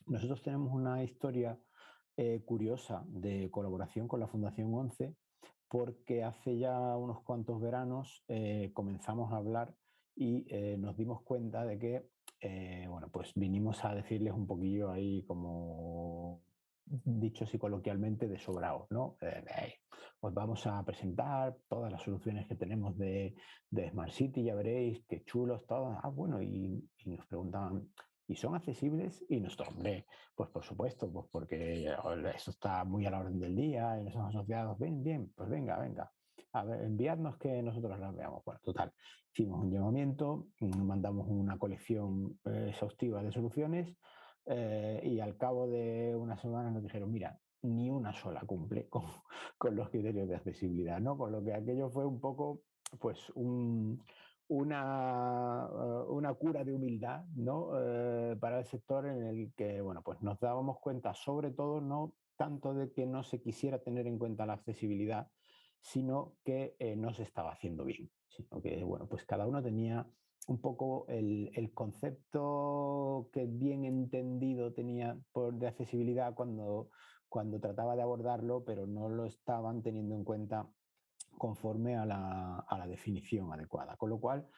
Nosotros tenemos una historia curiosa de colaboración con la Fundación 11 porque hace ya unos cuantos veranos comenzamos a hablar y nos dimos cuenta de que, bueno, pues vinimos a decirles un poquillo ahí como dicho así coloquialmente de sobraos, ¿no? Os vamos a presentar todas las soluciones que tenemos de Smart City, ya veréis, qué chulos, todas. Ah, bueno, y nos preguntaban, ¿y son accesibles? Y nosotros, hombre, pues por supuesto, pues porque eso está muy a la orden del día y nuestros asociados, ven, bien, pues venga, venga. A ver, enviadnos que nosotros las veamos. Bueno, total, hicimos un llamamiento, mandamos una colección exhaustiva de soluciones y al cabo de una semana nos dijeron, mira, ni una sola cumple con los criterios de accesibilidad, ¿no? Con lo que aquello fue un poco, pues, una cura de humildad, ¿no? Para el sector en el que bueno, pues nos dábamos cuenta sobre todo no tanto de que no se quisiera tener en cuenta la accesibilidad, sino que no se estaba haciendo bien, sino que bueno, pues cada uno tenía un poco el concepto que bien entendido tenía de accesibilidad cuando trataba de abordarlo, pero no lo estaban teniendo en cuenta conforme a la definición adecuada. Con lo cual,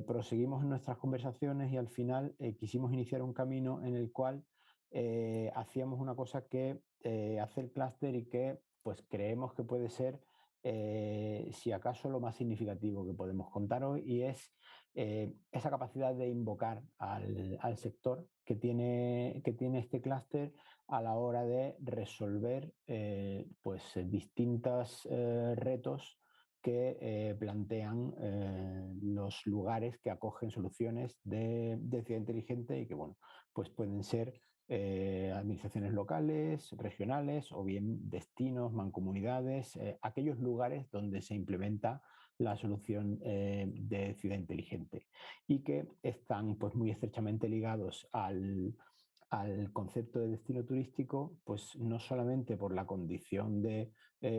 proseguimos en nuestras conversaciones y al final quisimos iniciar un camino en el cual hacíamos una cosa que hace el clúster y que pues creemos que puede ser, si acaso, lo más significativo que podemos contar hoy, y es esa capacidad de invocar al sector que tiene este clúster a la hora de resolver pues, distintos retos que plantean los lugares que acogen soluciones de ciudad inteligente y que bueno, pues pueden ser administraciones locales, regionales o bien destinos, mancomunidades, aquellos lugares donde se implementa la solución de ciudad inteligente y que están pues, muy estrechamente ligados al concepto de destino turístico, pues no solamente por la condición de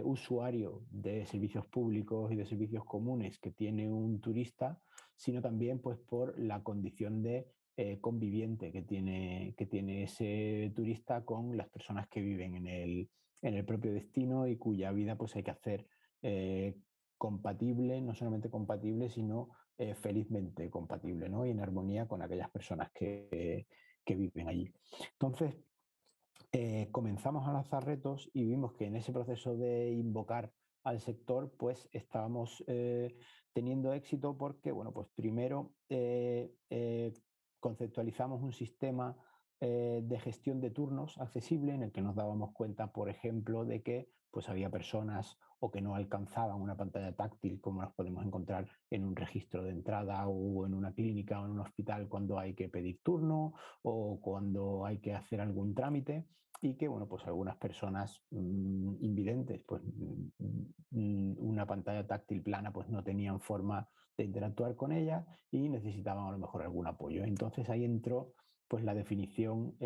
usuario de servicios públicos y de servicios comunes que tiene un turista, sino también pues por la condición de conviviente que tiene ese turista con las personas que viven en el propio destino y cuya vida pues hay que hacer compatible, no solamente compatible, sino felizmente compatible, ¿no? Y en armonía con aquellas personas que viven allí. Entonces, comenzamos a lanzar retos y vimos que en ese proceso de invocar al sector, pues estábamos teniendo éxito porque, bueno, pues primero conceptualizamos un sistema de gestión de turnos accesible en el que nos dábamos cuenta, por ejemplo, de que pues había personas o que no alcanzaban una pantalla táctil como nos podemos encontrar en un registro de entrada o en una clínica o en un hospital cuando hay que pedir turno o cuando hay que hacer algún trámite y que, bueno, pues algunas personas invidentes, pues una pantalla táctil plana, pues no tenían forma de interactuar con ella y necesitaban a lo mejor algún apoyo. Entonces ahí entró pues la definición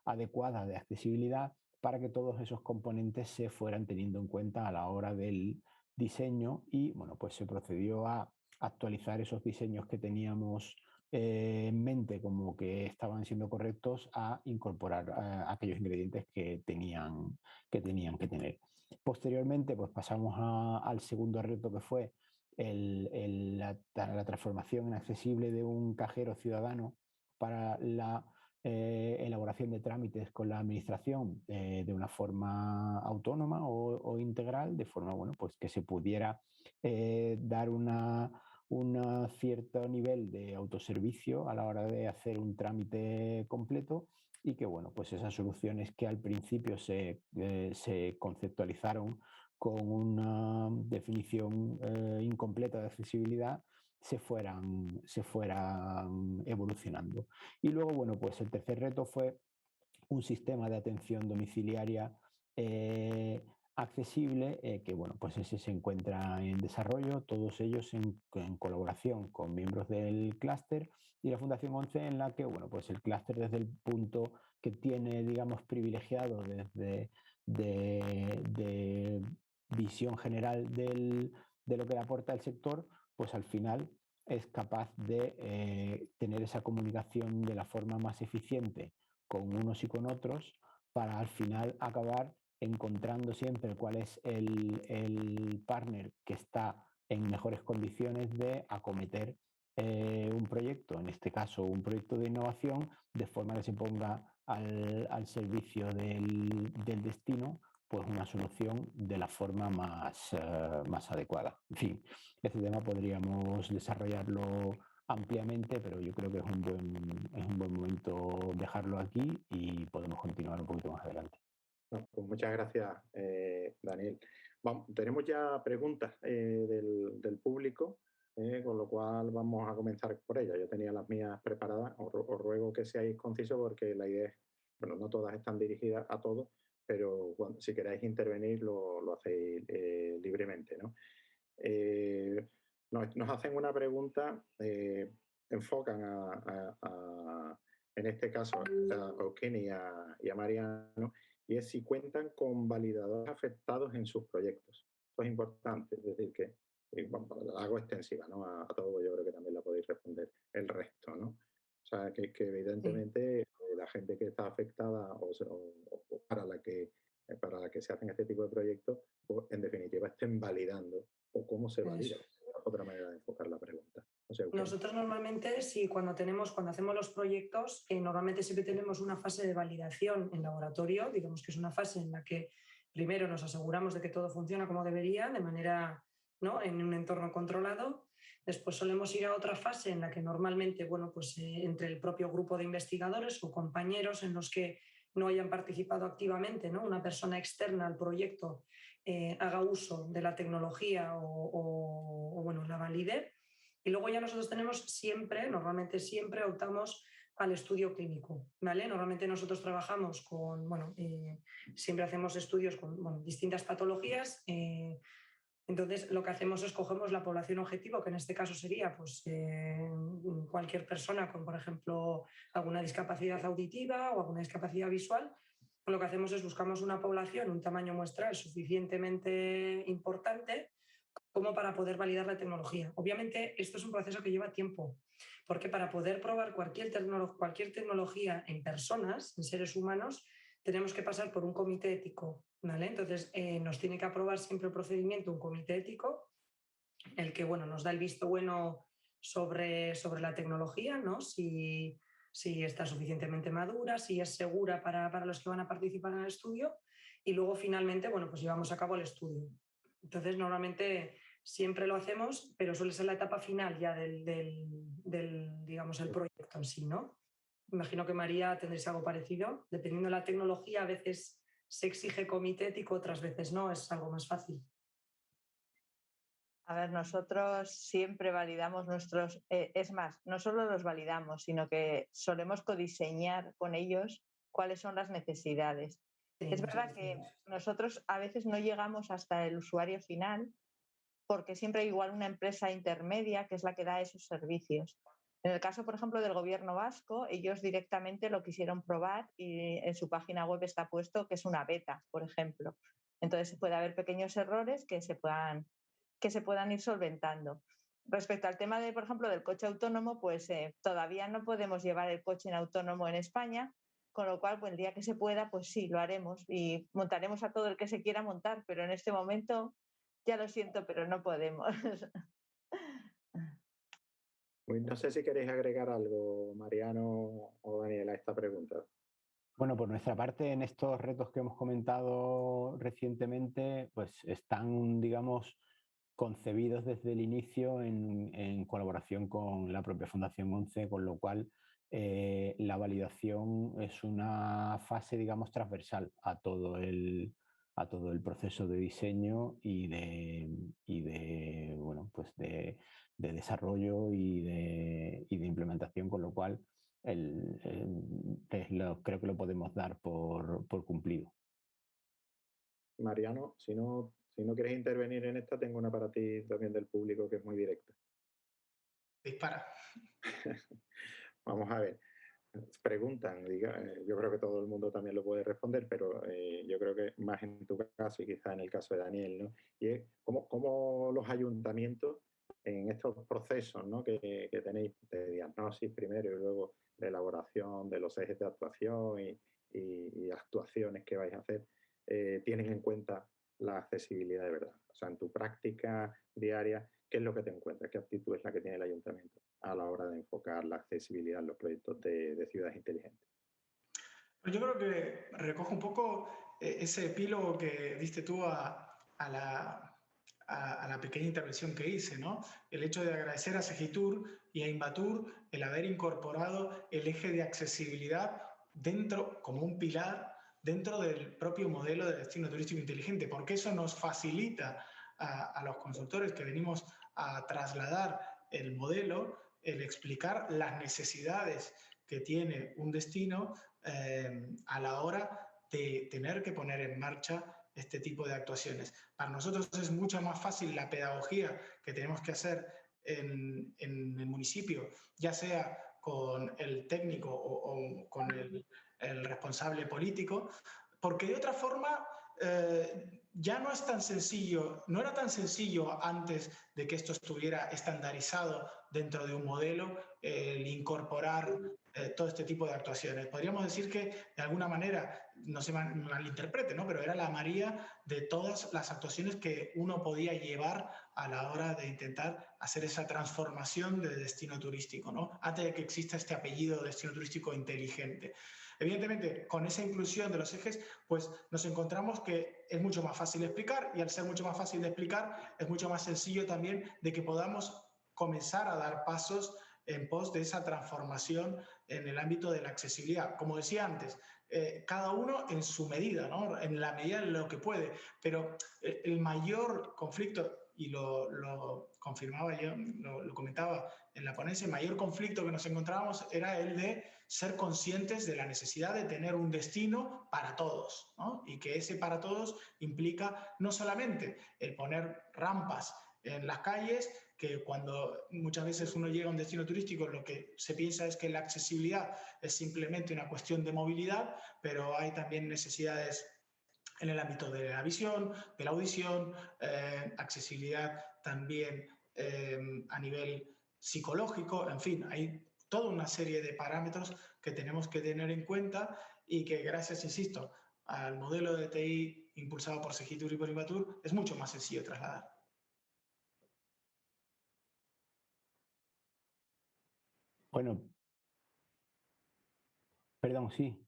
adecuada de accesibilidad para que todos esos componentes se fueran teniendo en cuenta a la hora del diseño y, bueno, pues se procedió a actualizar esos diseños que teníamos en mente como que estaban siendo correctos a incorporar aquellos ingredientes que tenían que tener. Posteriormente, pues pasamos al segundo reto, que fue la transformación en accesible de un cajero ciudadano para la elaboración de trámites con la administración de una forma autónoma o integral, de forma, bueno, pues que se pudiera dar un cierto nivel de autoservicio a la hora de hacer un trámite completo, y que, bueno, pues esas soluciones que al principio se conceptualizaron con una definición incompleta de accesibilidad se fueran evolucionando. Y luego, bueno, pues el tercer reto fue un sistema de atención domiciliaria accesible, que, bueno, pues ese se encuentra en desarrollo, todos ellos en colaboración con miembros del clúster y la Fundación ONCE, en la que, bueno, pues el clúster, desde el punto que tiene, digamos, privilegiado desde de visión general de lo que le aporta el sector, pues al final es capaz de tener esa comunicación de la forma más eficiente con unos y con otros, para al final acabar encontrando siempre cuál es el partner que está en mejores condiciones de acometer un proyecto, en este caso un proyecto de innovación, de forma que se ponga al servicio del destino, pues una solución de la forma más adecuada. En fin, este tema podríamos desarrollarlo ampliamente, pero yo creo que es un buen momento dejarlo aquí y podemos continuar un poquito más adelante. Pues muchas gracias, Daniel. Vamos, tenemos ya preguntas del público, con lo cual vamos a comenzar por ellas. Yo tenía las mías preparadas. Os ruego que seáis concisos, porque la idea es, bueno, no todas están dirigidas a todos, pero si queráis intervenir lo hacéis libremente, ¿no? Nos hacen una pregunta, enfocan en este caso a Eugenia y a Mariano, y es si cuentan con validadores afectados en sus proyectos. Esto es importante, es decir, que bueno, la hago extensiva, ¿no? A todo, yo creo que también la podéis responder el resto, ¿no? O sea, que evidentemente la gente que está afectada o para la que se hacen este tipo de proyectos, pues, en definitiva, estén validando, o cómo se valida. Otra manera de enfocar la pregunta. O sea, nosotros normalmente, sí, cuando hacemos los proyectos, normalmente siempre tenemos una fase de validación en laboratorio. Digamos que es una fase en la que primero nos aseguramos de que todo funciona como debería, de manera, ¿no?, en un entorno controlado. Después solemos ir a otra fase en la que normalmente, bueno, pues entre el propio grupo de investigadores o compañeros en los que no hayan participado activamente, ¿no?, una persona externa al proyecto haga uso de la tecnología o bueno, la valide. Y luego ya nosotros tenemos normalmente siempre optamos al estudio clínico, ¿vale? Normalmente nosotros trabajamos con, bueno, siempre hacemos estudios con, bueno, distintas patologías. Entonces, lo que hacemos es cogemos la población objetivo, que en este caso sería, pues, cualquier persona con, por ejemplo, alguna discapacidad auditiva o alguna discapacidad visual. Lo que hacemos es buscamos una población, un tamaño muestral suficientemente importante como para poder validar la tecnología. Obviamente, esto es un proceso que lleva tiempo, porque para poder probar cualquier tecnología en personas, en seres humanos, tenemos que pasar por un comité ético, ¿vale? Entonces, nos tiene que aprobar siempre el procedimiento un comité ético, el que, bueno, nos da el visto bueno sobre la tecnología, ¿no? Si está suficientemente madura, si es segura para los que van a participar en el estudio, y luego finalmente, bueno, pues llevamos a cabo el estudio. Entonces, normalmente siempre lo hacemos, pero suele ser la etapa final ya digamos, el proyecto en sí, ¿no? Imagino que, María, tendréis algo parecido. Dependiendo de la tecnología, a veces se exige comité ético, otras veces no, es algo más fácil. A ver, nosotros siempre validamos es más, no solo los validamos, sino que solemos codiseñar con ellos cuáles son las necesidades. Sí, es verdad que nosotros a veces no llegamos hasta el usuario final, porque siempre hay igual una empresa intermedia que es la que da esos servicios. En el caso, por ejemplo, del Gobierno vasco, ellos directamente lo quisieron probar y en su página web está puesto que es una beta, por ejemplo. Entonces puede haber pequeños errores que se puedan ir solventando. Respecto al tema de, por ejemplo, del coche autónomo, pues todavía no podemos llevar el coche en autónomo en España, con lo cual, pues el día que se pueda, pues sí, lo haremos y montaremos a todo el que se quiera montar, pero en este momento, ya lo siento, pero no podemos. No sé si queréis agregar algo, Mariano o Daniel, a esta pregunta. Bueno, por nuestra parte, en estos retos que hemos comentado recientemente, pues están, digamos, concebidos desde el inicio en colaboración con la propia Fundación ONCE, con lo cual la validación es una fase, digamos, transversal a todo el proceso de diseño bueno, pues de desarrollo y de implementación, con lo cual creo que lo podemos dar por cumplido. Mariano, si no quieres intervenir en esta, tengo una para ti también del público que es muy directa. Dispara. Vamos a ver. Preguntan, yo creo que todo el mundo también lo puede responder, pero yo creo que más en tu caso y quizá en el caso de Daniel, ¿no? Y es cómo los ayuntamientos en estos procesos, ¿no? que tenéis de diagnosis primero y luego de elaboración de los ejes de actuación y actuaciones que vais a hacer, tienen en cuenta la accesibilidad de verdad. O sea, en tu práctica diaria, ¿qué es lo que te encuentras? ¿Qué actitud es la que tiene el ayuntamiento a la hora de enfocar la accesibilidad en los proyectos de ciudades inteligentes? Pues yo creo que recojo un poco ese epílogo que diste tú a la pequeña intervención que hice, ¿no? El hecho de agradecer a Segitur y a Invatur el haber incorporado el eje de accesibilidad dentro, como un pilar, dentro del propio modelo de destino turístico inteligente, porque eso nos facilita a los consultores que venimos a trasladar el modelo, el explicar las necesidades que tiene un destino a la hora de tener que poner en marcha este tipo de actuaciones. Para nosotros es mucho más fácil la pedagogía que tenemos que hacer en el municipio, ya sea con el técnico o con el responsable político, porque de otra forma ya no es tan sencillo, no era tan sencillo antes de que esto estuviera estandarizado dentro de un modelo, el incorporar todo este tipo de actuaciones. Podríamos decir que de alguna manera, no se malinterprete, ¿no? Pero era la María de todas las actuaciones que uno podía llevar a la hora de intentar hacer esa transformación de destino turístico, ¿no? Antes de que exista este apellido de destino turístico inteligente. Evidentemente, con esa inclusión de los ejes, pues nos encontramos que es mucho más fácil de explicar y al ser mucho más fácil de explicar, es mucho más sencillo también de que podamos comenzar a dar pasos en pos de esa transformación en el ámbito de la accesibilidad. Como decía antes, cada uno en su medida, ¿no? En la medida de lo que puede, pero el mayor conflicto, y lo confirmaba yo, lo comentaba en la ponencia, el mayor conflicto que nos encontrábamos era el de ser conscientes de la necesidad de tener un destino para todos, ¿no? Y que ese para todos implica no solamente el poner rampas en las calles, que cuando muchas veces uno llega a un destino turístico lo que se piensa es que la accesibilidad es simplemente una cuestión de movilidad, pero hay también necesidades en el ámbito de la visión, de la audición, accesibilidad también a nivel psicológico, en fin, hay toda una serie de parámetros que tenemos que tener en cuenta y que gracias, insisto, al modelo de TI impulsado por Segitur y por Invatur es mucho más sencillo de trasladar. Bueno, perdón, sí.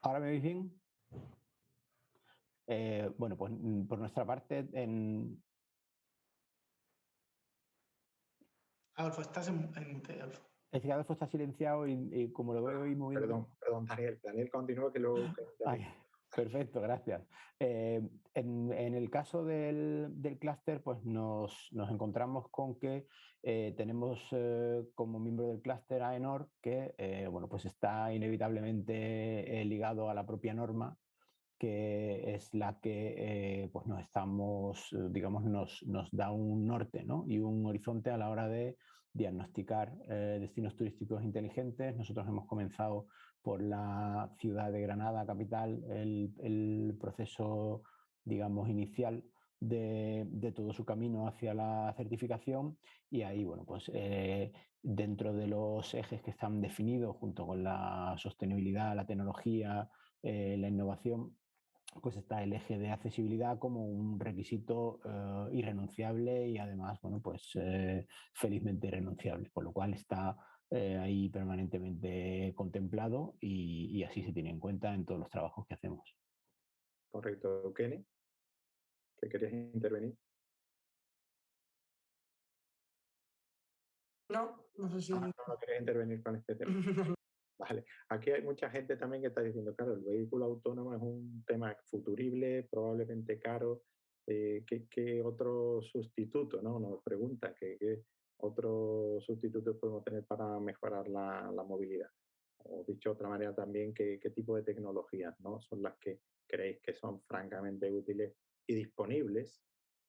¿Ahora me oís bien? Bueno, pues por nuestra parte, Adolfo, estás en mute, Adolfo. es que Adolfo está silenciado y como lo veo y moviendo... Perdón, Daniel continúa que luego... Ay, perfecto, gracias. En el caso del clúster, pues nos encontramos con que tenemos como miembro del clúster AENOR que bueno, pues está inevitablemente ligado a la propia norma, que es la que pues digamos, nos da un norte, ¿no? Y un horizonte a la hora de diagnosticar destinos turísticos inteligentes. Nosotros hemos comenzado por la ciudad de Granada, capital, el proceso, digamos, inicial de todo su camino hacia la certificación. Y ahí, bueno, pues dentro de los ejes que están definidos junto con la sostenibilidad, la tecnología, la innovación, pues está el eje de accesibilidad como un requisito irrenunciable y además, bueno, pues felizmente irrenunciable, por lo cual está ahí permanentemente contemplado y así se tiene en cuenta en todos los trabajos que hacemos. Correcto, Kenny, que querías intervenir. No sé si... No querías intervenir con este tema. Vale, aquí hay mucha gente también que está diciendo, claro, el vehículo autónomo es un tema futurible, probablemente caro. ¿Qué otro sustituto, no? Nos pregunta, ¿qué otro sustituto podemos tener para mejorar la movilidad? O dicho de otra manera también, ¿qué tipo de tecnologías, no? Son las que creéis que son francamente útiles y disponibles?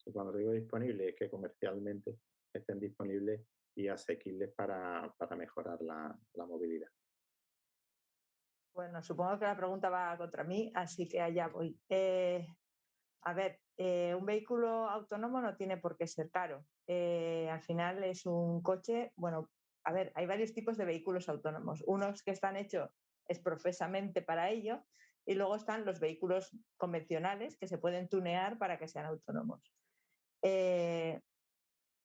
Y cuando digo disponibles es que comercialmente estén disponibles y asequibles para mejorar la movilidad. Bueno, supongo que la pregunta va contra mí, así que allá voy. A ver, un vehículo autónomo no tiene por qué ser caro. Al final es un coche, bueno, a ver, hay varios tipos de vehículos autónomos. Unos que están hechos es profesamente para ello y luego están los vehículos convencionales que se pueden tunear para que sean autónomos.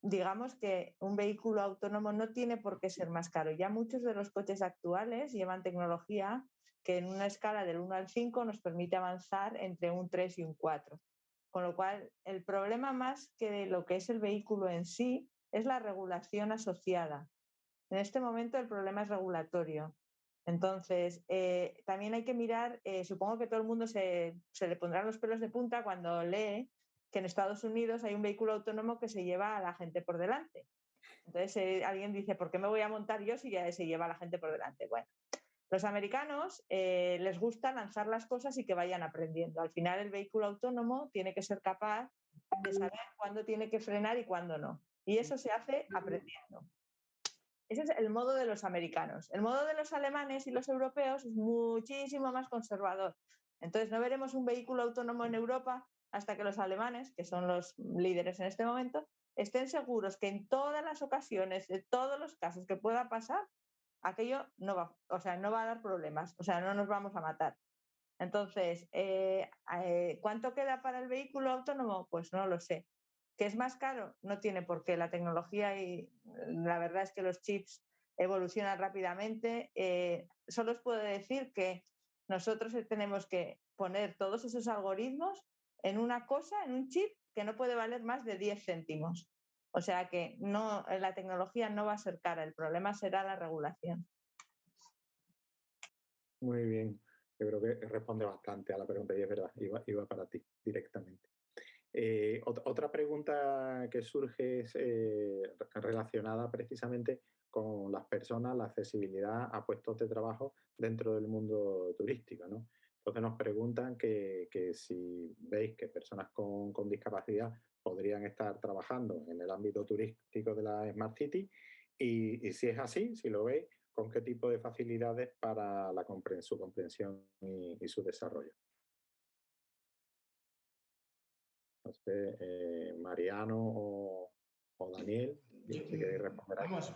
Digamos que un vehículo autónomo no tiene por qué ser más caro. Ya muchos de los coches actuales llevan tecnología que en una escala del 1 al 5 nos permite avanzar entre un 3 y un 4. Con lo cual, el problema más que de lo que es el vehículo en sí es la regulación asociada. En este momento el problema es regulatorio. Entonces, también hay que mirar, supongo que todo el mundo se le pondrán los pelos de punta cuando lee que en Estados Unidos hay un vehículo autónomo que se lleva a la gente por delante. Entonces, alguien dice, ¿por qué me voy a montar yo si ya se lleva a la gente por delante? Bueno, los americanos les gusta lanzar las cosas y que vayan aprendiendo. Al final, el vehículo autónomo tiene que ser capaz de saber cuándo tiene que frenar y cuándo no. Y eso se hace aprendiendo. Ese es el modo de los americanos. El modo de los alemanes y los europeos es muchísimo más conservador. Entonces, no veremos un vehículo autónomo en Europa hasta que los alemanes, que son los líderes en este momento, estén seguros que en todas las ocasiones, en todos los casos que pueda pasar, aquello no va, o sea, no va a dar problemas, o sea, no nos vamos a matar. Entonces, ¿cuánto queda para el vehículo autónomo? Pues no lo sé. ¿Que es más caro? No tiene por qué. La tecnología y la verdad es que los chips evolucionan rápidamente. Solo os puedo decir que nosotros tenemos que poner todos esos algoritmos en una cosa, en un chip que no puede valer más de 10 céntimos. O sea que no, la tecnología no va a ser cara, el problema será la regulación. Muy bien, yo creo que responde bastante a la pregunta y es verdad, iba para ti directamente. Otra pregunta que surge es relacionada precisamente con las personas, la accesibilidad a puestos de trabajo dentro del mundo turístico, ¿no? Entonces nos preguntan que si veis que personas con discapacidad podrían estar trabajando en el ámbito turístico de la Smart City y si es así, si lo veis, con qué tipo de facilidades para su comprensión y su desarrollo. No sé, Mariano o Daniel, si queréis responder ahí. Vamos,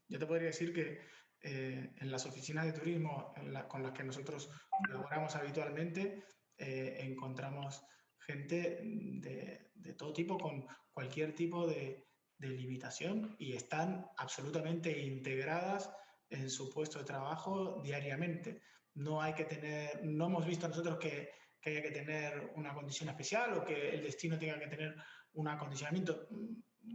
yo te podría decir que en las oficinas de turismo con las que nosotros colaboramos habitualmente, encontramos gente de todo tipo, con cualquier tipo de limitación y están absolutamente integradas en su puesto de trabajo diariamente. No hemos visto nosotros que haya que tener una condición especial o que el destino tenga que tener un acondicionamiento.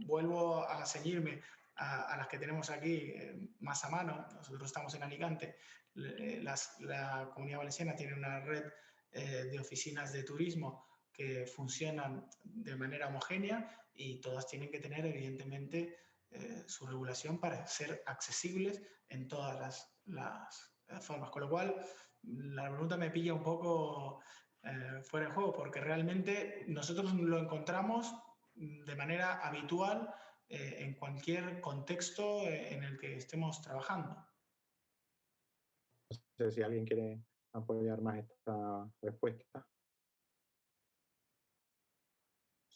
Vuelvo a ceñirme a las que tenemos aquí más a mano. Nosotros estamos en Alicante. La Comunidad Valenciana tiene una red de oficinas de turismo que funcionan de manera homogénea y todas tienen que tener, evidentemente, su regulación para ser accesibles en todas las formas. Con lo cual, la pregunta me pilla un poco fuera de juego, porque realmente nosotros lo encontramos de manera habitual en cualquier contexto en el que estemos trabajando. No sé si alguien quiere apoyar más esta respuesta.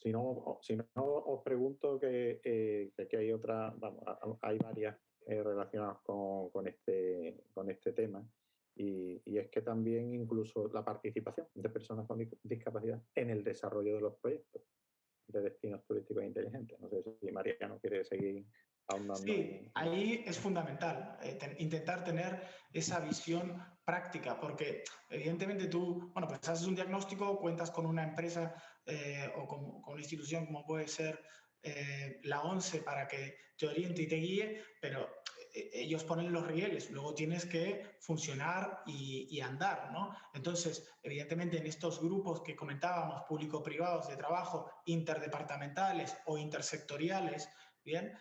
Si no os pregunto que hay otra, vamos, hay varias relacionadas con este tema. Y es que también incluso la participación de personas con discapacidad en el desarrollo de los proyectos de destinos turísticos inteligentes. No sé si Mariano quiere seguir ahondando. Sí, ahí es fundamental intentar tener esa visión práctica, porque evidentemente tú, bueno, pues haces un diagnóstico, cuentas con una empresa o con una institución como puede ser la ONCE para que te oriente y te guíe, pero ellos ponen los rieles, luego tienes que funcionar y andar, ¿no? Entonces, evidentemente en estos grupos que comentábamos, público-privados de trabajo, interdepartamentales o intersectoriales, bien,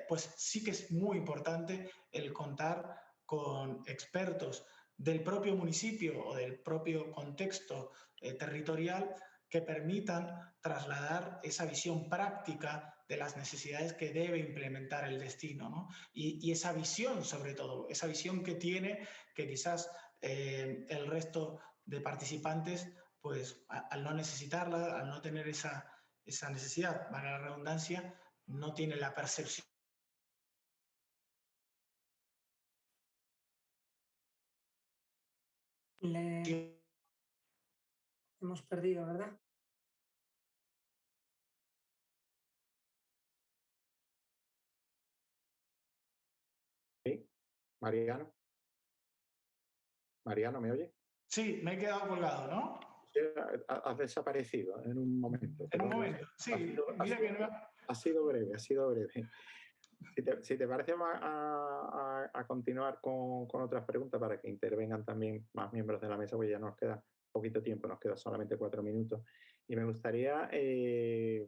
pues sí que es muy importante el contar con expertos del propio municipio o del propio contexto territorial que permitan trasladar esa visión práctica de las necesidades que debe implementar el destino, ¿no? Y esa visión, sobre todo, esa visión que tiene, que quizás el resto de participantes, pues al no necesitarla, al no tener esa necesidad, para la redundancia, no tiene la percepción. Le hemos perdido, ¿verdad? ¿Sí? Mariano. Mariano, ¿me oye? Sí, me he quedado colgado, ¿no? Has desaparecido en un momento. En un momento, sí. Mira que no... Ha sido breve, ha sido breve. Si te parece, vamos a continuar con otras preguntas para que intervengan también más miembros de la mesa, porque ya nos queda poquito tiempo, nos queda solamente 4 minutos. Y me gustaría,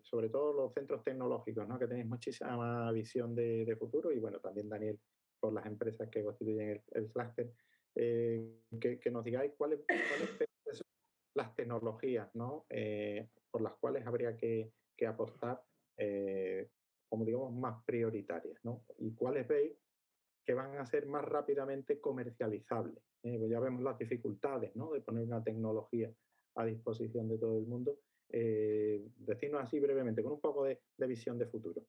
sobre todo los centros tecnológicos, ¿no? Que tenéis muchísima visión de futuro, y bueno, también Daniel, por las empresas que constituyen el clúster, que nos digáis cuáles son las tecnologías, ¿no? Por las cuales habría que apostar, como digamos, más prioritarias, ¿no? Y cuáles veis que van a ser más rápidamente comercializables. Pues ya vemos las dificultades, ¿no? De poner una tecnología a disposición de todo el mundo. Decirnos así brevemente, con un poco de visión de futuro.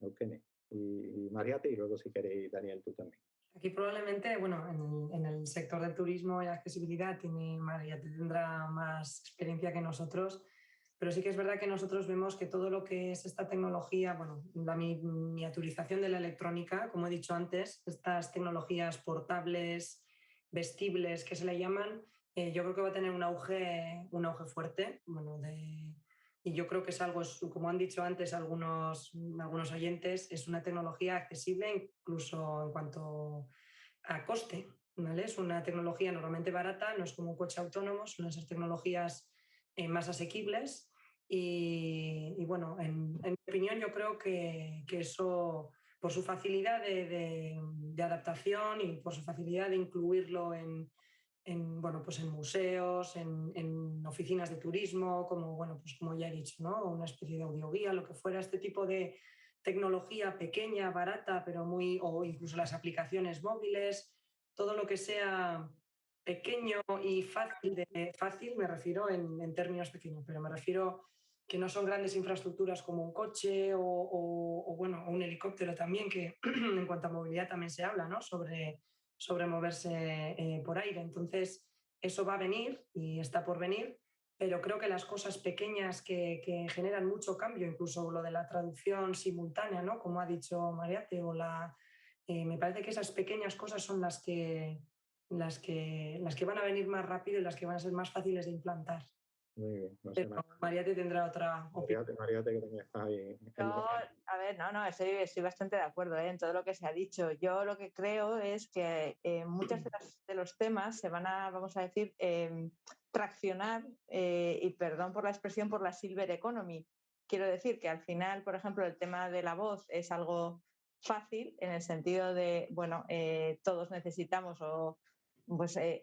Eukene y Mariate, y luego si queréis, Daniel, tú también. Aquí probablemente, bueno, en el sector del turismo y accesibilidad Mariate tendrá más experiencia que nosotros, pero sí que es verdad que nosotros vemos que todo lo que es esta tecnología, bueno, la miniaturización de la electrónica, como he dicho antes, estas tecnologías portables, vestibles, que se le llaman, yo creo que va a tener un auge fuerte, bueno, y yo creo que es algo, como han dicho antes algunos oyentes, es una tecnología accesible incluso en cuanto a coste, ¿vale? Es una tecnología normalmente barata, no es como un coche autónomo, son esas tecnologías más asequibles y bueno, en mi opinión yo creo que eso, por su facilidad de adaptación y por su facilidad de incluirlo bueno, pues en museos, en oficinas de turismo, como, bueno, pues como ya he dicho, ¿no? Una especie de audioguía, lo que fuera, este tipo de tecnología pequeña, barata, pero o incluso las aplicaciones móviles, todo lo que sea pequeño y fácil me refiero en términos pequeños, pero me refiero que no son grandes infraestructuras como un coche o bueno, un helicóptero también, que en cuanto a movilidad también se habla, ¿no? Sobre moverse por aire. Entonces, eso va a venir y está por venir, pero creo que las cosas pequeñas que generan mucho cambio, incluso lo de la traducción simultánea, ¿no? Como ha dicho Mariate, me parece que esas pequeñas cosas son las que van a venir más rápido y las que van a ser más fáciles de implantar. Muy bien. No sé, pero Mariate tendrá otra opinión. Mariate, que también está ahí. Yo, a ver, no, estoy bastante de acuerdo en todo lo que se ha dicho. Yo lo que creo es que muchos de los temas se van a, vamos a decir, traccionar, y perdón por la expresión, por la silver economy. Quiero decir que al final, por ejemplo, el tema de la voz es algo fácil en el sentido de, bueno, todos necesitamos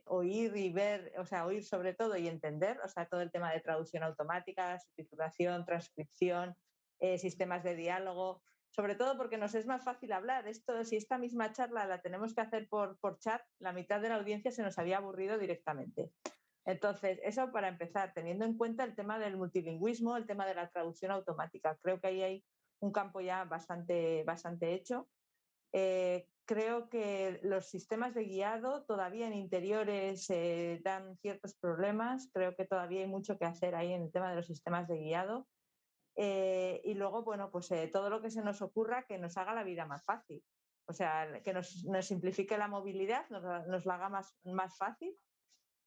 oír y ver, o sea, oír sobre todo y entender, o sea, todo el tema de traducción automática, subtitulación, transcripción, sistemas de diálogo, sobre todo porque nos es más fácil hablar. Si esta misma charla la tenemos que hacer por chat, la mitad de la audiencia se nos había aburrido directamente. Entonces, eso para empezar, teniendo en cuenta el tema del multilingüismo, el tema de la traducción automática. Creo que ahí hay un campo ya bastante hecho. Creo que los sistemas de guiado todavía en interiores dan ciertos problemas. Creo que todavía hay mucho que hacer ahí en el tema de los sistemas de guiado. Y luego, bueno, pues todo lo que se nos ocurra que nos haga la vida más fácil. O sea, que nos simplifique la movilidad, nos la haga más fácil.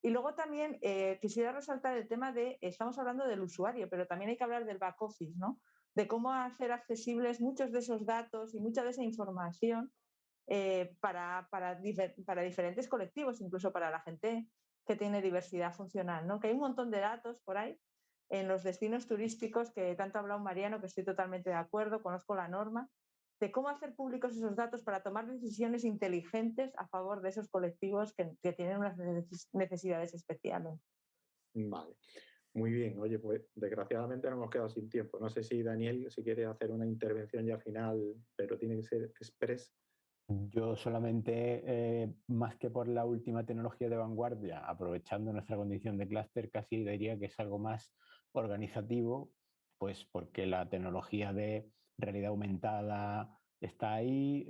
Y luego también quisiera resaltar el tema de, estamos hablando del usuario, pero también hay que hablar del back office, ¿no? De cómo hacer accesibles muchos de esos datos y mucha de esa información para diferentes colectivos, incluso para la gente que tiene diversidad funcional, ¿no? Que hay un montón de datos por ahí en los destinos turísticos que tanto ha hablado Mariano, que estoy totalmente de acuerdo, conozco la norma, de cómo hacer públicos esos datos para tomar decisiones inteligentes a favor de esos colectivos que tienen unas necesidades especiales. Vale, muy bien. Oye, pues desgraciadamente nos hemos quedado sin tiempo. No sé si Daniel, si quiere hacer una intervención ya final, pero tiene que ser express. Yo solamente, más que por la última tecnología de vanguardia, aprovechando nuestra condición de clúster, casi diría que es algo más organizativo, pues porque la tecnología de realidad aumentada está ahí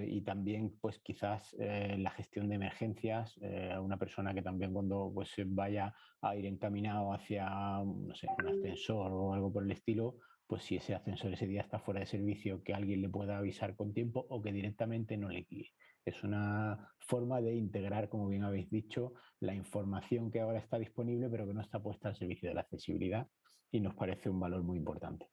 y también pues quizás la gestión de emergencias, una persona que también cuando pues vaya a ir encaminado hacia, no sé, un ascensor o algo por el estilo, pues si ese ascensor ese día está fuera de servicio, que alguien le pueda avisar con tiempo o que directamente no le guíe. Es una forma de integrar, como bien habéis dicho, la información que ahora está disponible pero que no está puesta al servicio de la accesibilidad y nos parece un valor muy importante.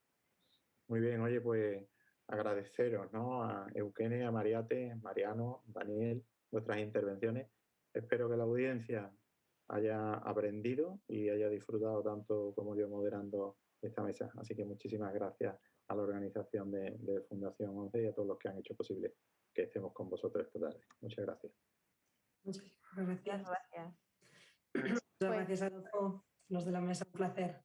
Muy bien, oye, pues agradeceros, ¿no? A Eukene, a Mariate, Mariano, Daniel, vuestras intervenciones. Espero que la audiencia haya aprendido y haya disfrutado tanto como yo moderando esta mesa. Así que muchísimas gracias a la organización de Fundación 11 y a todos los que han hecho posible que estemos con vosotros esta tarde. Muchas gracias. Muchas gracias. Gracias. Muchas gracias a todos los de la mesa, un placer.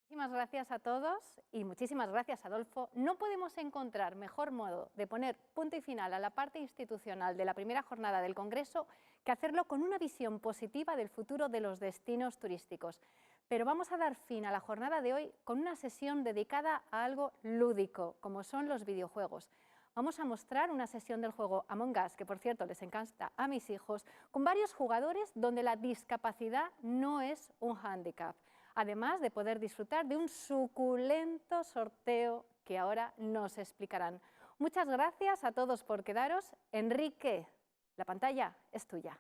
Muchísimas gracias a todos y muchísimas gracias, Adolfo. No podemos encontrar mejor modo de poner punto y final a la parte institucional de la primera jornada del Congreso que hacerlo con una visión positiva del futuro de los destinos turísticos. Pero vamos a dar fin a la jornada de hoy con una sesión dedicada a algo lúdico, como son los videojuegos. Vamos a mostrar una sesión del juego Among Us, que por cierto les encanta a mis hijos, con varios jugadores donde la discapacidad no es un hándicap. Además de poder disfrutar de un suculento sorteo que ahora nos explicarán. Muchas gracias a todos por quedaros. Enrique, la pantalla es tuya.